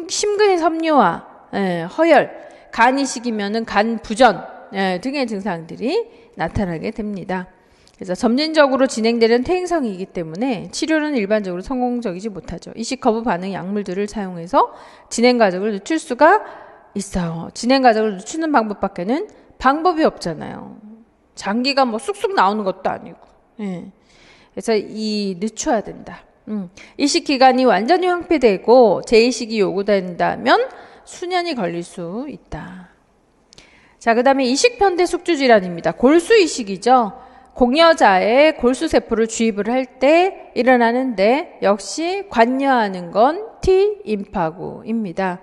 심근의 섬유화, 허혈, 간 이식이면은 간 부전 등의 증상들이 나타나게 됩니다. 그래서 점진적으로 진행되는 퇴행성이기 때문에 치료는 일반적으로 성공적이지 못하죠. 이식 거부 반응 약물들을 사용해서 진행 과정을 늦출 수가 있어요. 진행 과정을 늦추는 방법밖에는 방법이 없잖아요. 장기가 뭐 쑥쑥 나오는 것도 아니고. 그래서 늦춰야 된다. 이식 기간이 완전히 황폐되고 재이식이 요구된다면 수년이 걸릴 수 있다. 자, 그 다음에 이식편대 숙주 질환입니다. 골수 이식이죠. 공여자의 골수세포를 주입을 할 때 일어나는데 역시 관여하는 건 T임파구입니다.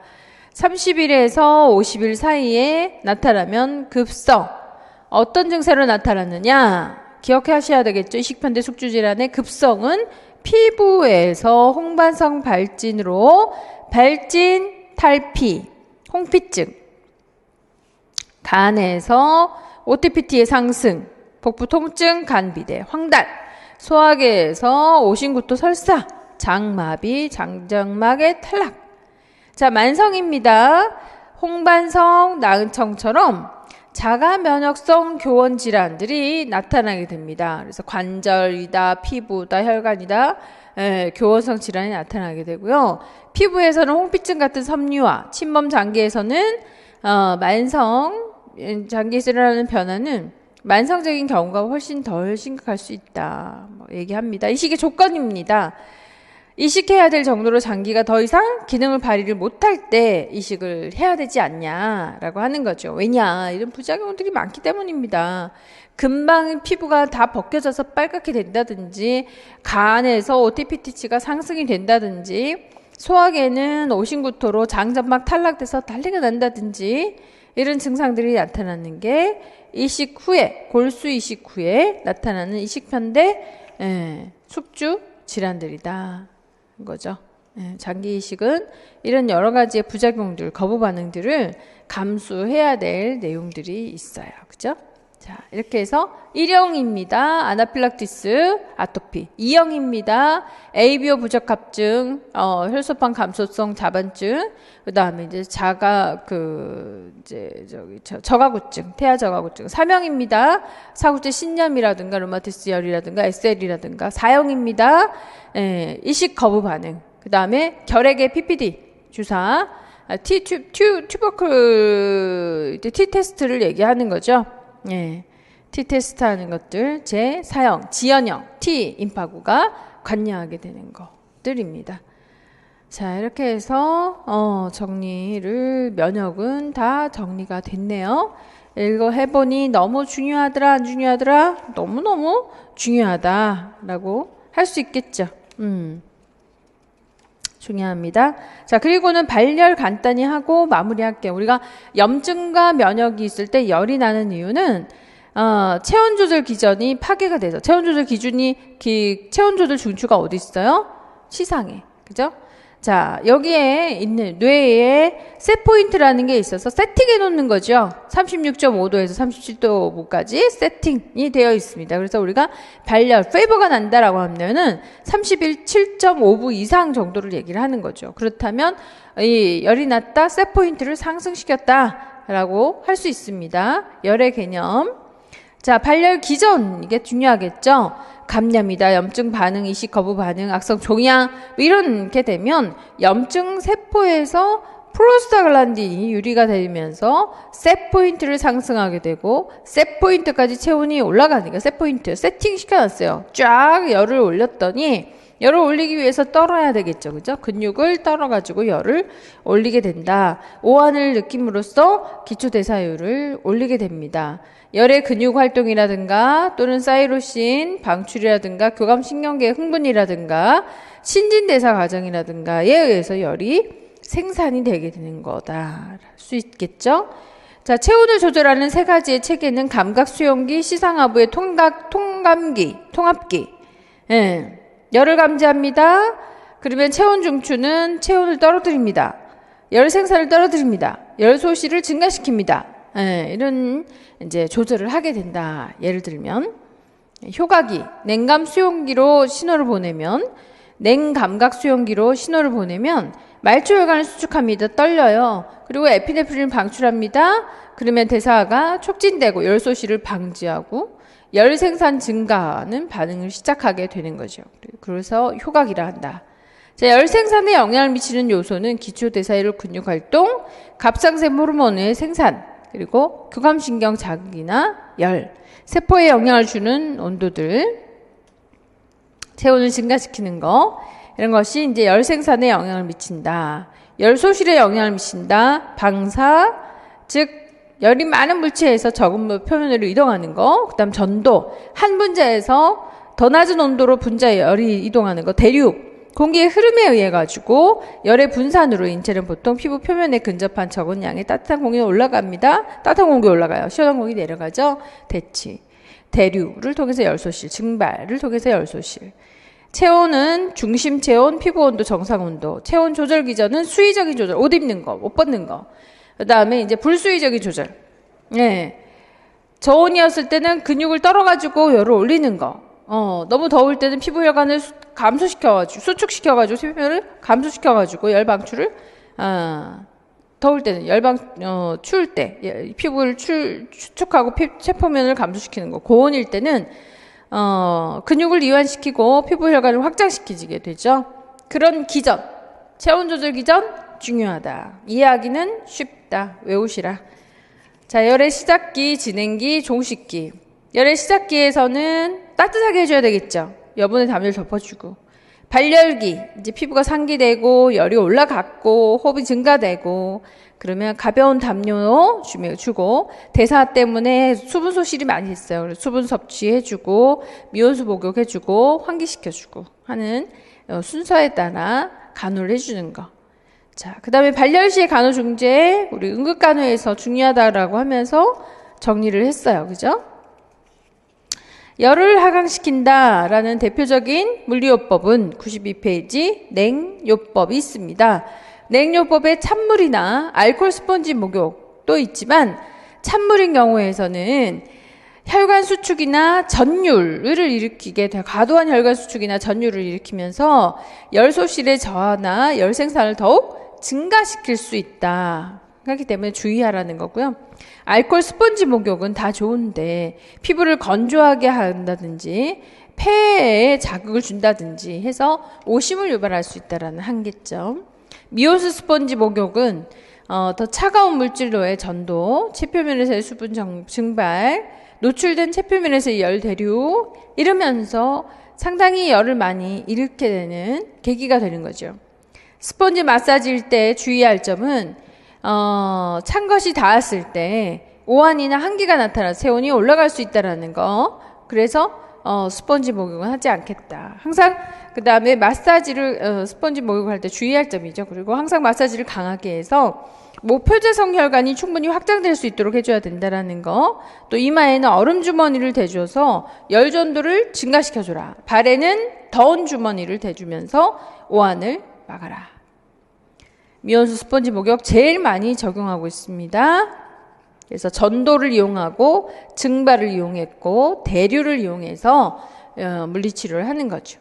30일에서 50일 사이에 나타나면 급성. 어떤 증세로 나타나느냐? 기억하셔야 되겠죠. 이식편대 숙주질환의 급성은 피부에서 홍반성 발진으로 발진, 탈피, 홍피증, 간에서 OTPT의 상승, 복부 통증, 간비대, 황달, 소화계에서 오신구토 설사, 장마비, 장정막의 탈락. 자, 만성입니다. 홍반성, 나은청처럼 자가 면역성 교원 질환들이 나타나게 됩니다. 그래서 관절이다, 피부다, 혈관이다, 교원성 질환이 나타나게 되고요. 피부에서는 홍피증 같은 섬유화, 침범 장기에서는 만성 장기에서 일어나는 변화는 만성적인 경우가 훨씬 덜 심각할 수 있다. 얘기합니다. 이식의 조건입니다. 이식해야 될 정도로 장기가 더 이상 기능을 발휘를 못할 때 이식을 해야 되지 않냐라고 하는 거죠. 왜냐? 이런 부작용들이 많기 때문입니다. 금방 피부가 다 벗겨져서 빨갛게 된다든지 간에서 OTPT가 상승이 된다든지 소화계는 오신구토로 장점막 탈락돼서 난리가 난다든지 이런 증상들이 나타나는 게 이식 후에, 골수 이식 후에 나타나는 이식편대 숙주 질환들이다. 거죠. 장기 이식은 이런 여러 가지의 부작용들, 거부 반응들을 감수해야 될 내용들이 있어요. 그죠? 자, 이렇게 해서 1형입니다. 아나필락티스, 아토피. 2형입니다. ABO 부적합증, 혈소판 감소성 자반증. 그 다음에 이제 저가구증, 태아 저가구증. 3형입니다. 사구체 신염이라든가, 루마티스 열이라든가, SL이라든가. 4형입니다. 이식 거부 반응. 그 다음에 결핵의 PPD 주사. 튜버클, T 테스트를 얘기하는 거죠. T 테스트 하는 것들, 제4형, 지연형, T 임파구가 관여하게 되는 것들입니다. 자, 이렇게 해서, 면역은 다 정리가 됐네요. 이거 해보니 너무 중요하더라, 안 중요하더라? 너무너무 중요하다라고 할 수 있겠죠. 중요합니다. 자, 그리고는 발열 간단히 하고 마무리할게요. 우리가 염증과 면역이 있을 때 열이 나는 이유는 체온 조절 기전이 파괴가 돼서 체온 조절 중추가 어디 있어요? 치상에. 그죠? 자, 여기에 있는 뇌에 셋포인트라는 게 있어서 세팅해 놓는 거죠. 36.5도에서 37도까지 세팅이 되어 있습니다. 그래서 우리가 발열, 페이버가 난다라고 하면은 37.5부 이상 정도를 얘기를 하는 거죠. 그렇다면 이 열이 났다, 셋포인트를 상승시켰다라고 할 수 있습니다. 열의 개념. 자, 발열 기전, 이게 중요하겠죠? 감염이다, 염증 반응, 이식 거부 반응, 악성 종양, 이렇게 되면 염증 세포에서 프로스타글란딘이 유리가 되면서 셋포인트를 상승하게 되고 셋포인트까지 체온이 올라가니까 셋포인트 세팅 시켜놨어요. 쫙 열을 올렸더니 열을 올리기 위해서 떨어야 되겠죠. 그죠? 근육을 떨어가지고 열을 올리게 된다. 오한을 느낌으로써 기초대사율을 올리게 됩니다. 열의 근육 활동이라든가 또는 사이로신 방출이라든가 교감신경계 흥분이라든가 신진대사 과정이라든가에 의해서 열이 생산이 되게 되는 거다. 할 수 있겠죠? 자, 체온을 조절하는 세 가지의 체계는 감각 수용기, 시상하부의 통감기, 통합기. 예. 열을 감지합니다. 그러면 체온 중추는 체온을 떨어뜨립니다. 열 생산을 떨어뜨립니다. 열 소실을 증가시킵니다. 예, 이런 이제 조절을 하게 된다. 예를 들면 효과기, 냉감 수용기로 신호를 보내면 냉감각 수용기로 신호를 보내면 말초혈관을 수축합니다. 떨려요. 그리고 에피네프린을 방출합니다. 그러면 대사가 촉진되고 열 소실을 방지하고 열 생산 증가하는 반응을 시작하게 되는 거죠. 그래서 효각이라 한다. 자, 열 생산에 영향을 미치는 요소는 기초대사율 근육활동, 갑상샘 호르몬의 생산, 그리고 교감신경 자극이나 열, 세포에 영향을 주는 온도들, 체온을 증가시키는 거, 이런 것이 이제 열 생산에 영향을 미친다. 열 소실에 영향을 미친다. 방사, 즉 열이 많은 물체에서 적은 물 표면으로 이동하는 거, 그 다음 전도, 한 분자에서 더 낮은 온도로 분자의 열이 이동하는 거, 대륙, 공기의 흐름에 의해 가지고 열의 분산으로 인체는 보통 피부 표면에 근접한 적은 양의 따뜻한 공기가 올라갑니다. 따뜻한 공기 올라가요. 시원한 공기 내려가죠. 대치, 대류를 통해서 열소실, 증발을 통해서 열소실. 체온은 중심 체온, 피부 온도, 정상 온도. 체온 조절 기전은 수의적인 조절, 옷 입는 거, 옷 벗는 거. 그 다음에 이제 불수의적인 조절. 네. 저온이었을 때는 근육을 떨어가지고 열을 올리는 거. 너무 더울 때는 피부 혈관을 감소시켜가지고, 수축시켜가지고, 세포를 감소시켜가지고, 열 방출을, 더울 때는 추울 때, 피부를 수축하고 세포면을 감소시키는 거. 고온일 때는, 근육을 이완시키고 피부 혈관을 확장시키게 되죠. 그런 기전, 체온 조절 기전 중요하다. 이해하기는 쉽다. 외우시라. 자, 열의 시작기, 진행기, 종식기. 열의 시작기에서는 따뜻하게 해줘야 되겠죠. 여분의 담요를 덮어주고. 발열기, 이제 피부가 상기되고 열이 올라갔고 호흡이 증가되고 그러면 가벼운 담요 주고 대사 때문에 수분 소실이 많이 있어요. 그래서 수분 섭취해주고 미온수 목욕해주고 환기시켜주고 하는 순서에 따라 간호를 해주는 거. 자, 그 다음에 발열 시의 간호 중재 우리 응급간호에서 중요하다라고 하면서 정리를 했어요. 그죠? 열을 하강시킨다라는 대표적인 물리요법은 92페이지 냉요법이 있습니다. 냉요법에 찬물이나 알코올 스펀지 목욕도 있지만 찬물인 경우에서는 혈관 수축이나 전율을 일으키게 돼요. 과도한 혈관 수축이나 전율을 일으키면서 열 소실의 저하나 열 생산을 더욱 증가시킬 수 있다. 그렇기 때문에 주의하라는 거고요. 알코올 스펀지 목욕은 다 좋은데 피부를 건조하게 한다든지 폐에 자극을 준다든지 해서 오심을 유발할 수 있다는 한계점. 미온수 스펀지 목욕은 더 차가운 물질로의 전도, 체표면에서의 수분 증발, 노출된 체표면에서의 열 대류 이러면서 상당히 열을 많이 일으키게 되는 계기가 되는 거죠. 스펀지 마사지일 때 주의할 점은 찬 것이 닿았을 때 오한이나 한기가 나타나 체온이 올라갈 수 있다라는 거. 그래서 스펀지 목욕은 하지 않겠다. 항상 그 다음에 마사지를 스펀지 목욕할 때 주의할 점이죠. 그리고 항상 마사지를 강하게 해서 목표재성 혈관이 충분히 확장될 수 있도록 해줘야 된다라는 거. 또 이마에는 얼음 주머니를 대줘서 열 전도를 증가시켜줘라. 발에는 더운 주머니를 대주면서 오한을 막아라. 미온수 스펀지 목욕 제일 많이 적용하고 있습니다. 그래서 전도를 이용하고 증발을 이용했고 대류를 이용해서 물리치료를 하는 거죠.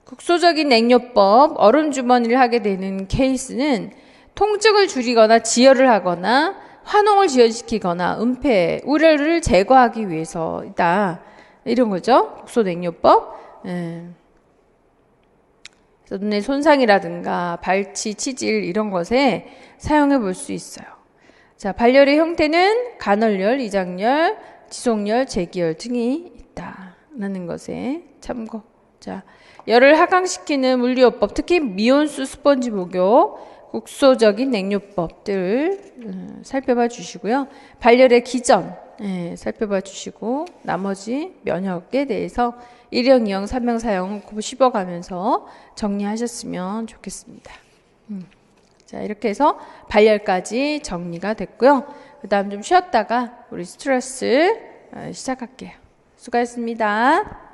국소적인 냉요법, 얼음 주머니를 하게 되는 케이스는 통증을 줄이거나 지혈을 하거나 화농을 지연시키거나 은폐, 우려를 제거하기 위해서이다. 이런 거죠. 국소냉요법. 예. 그래서 눈의 손상이라든가 발치, 치질 이런 것에 사용해 볼 수 있어요. 자, 발열의 형태는 간헐열, 이장열, 지속열, 재기열 등이 있다라는 것에 참고. 자, 열을 하강시키는 물리요법, 특히 미온수 스펀지 목욕, 국소적인 냉요법들 살펴봐 주시고요. 발열의 기전 살펴봐 주시고 나머지 면역에 대해서 1형, 2형, 3형, 4형 씹어가면서 정리하셨으면 좋겠습니다. 자, 이렇게 해서 발열까지 정리가 됐고요. 그 다음 좀 쉬었다가 우리 스트레스 시작할게요. 수고하셨습니다.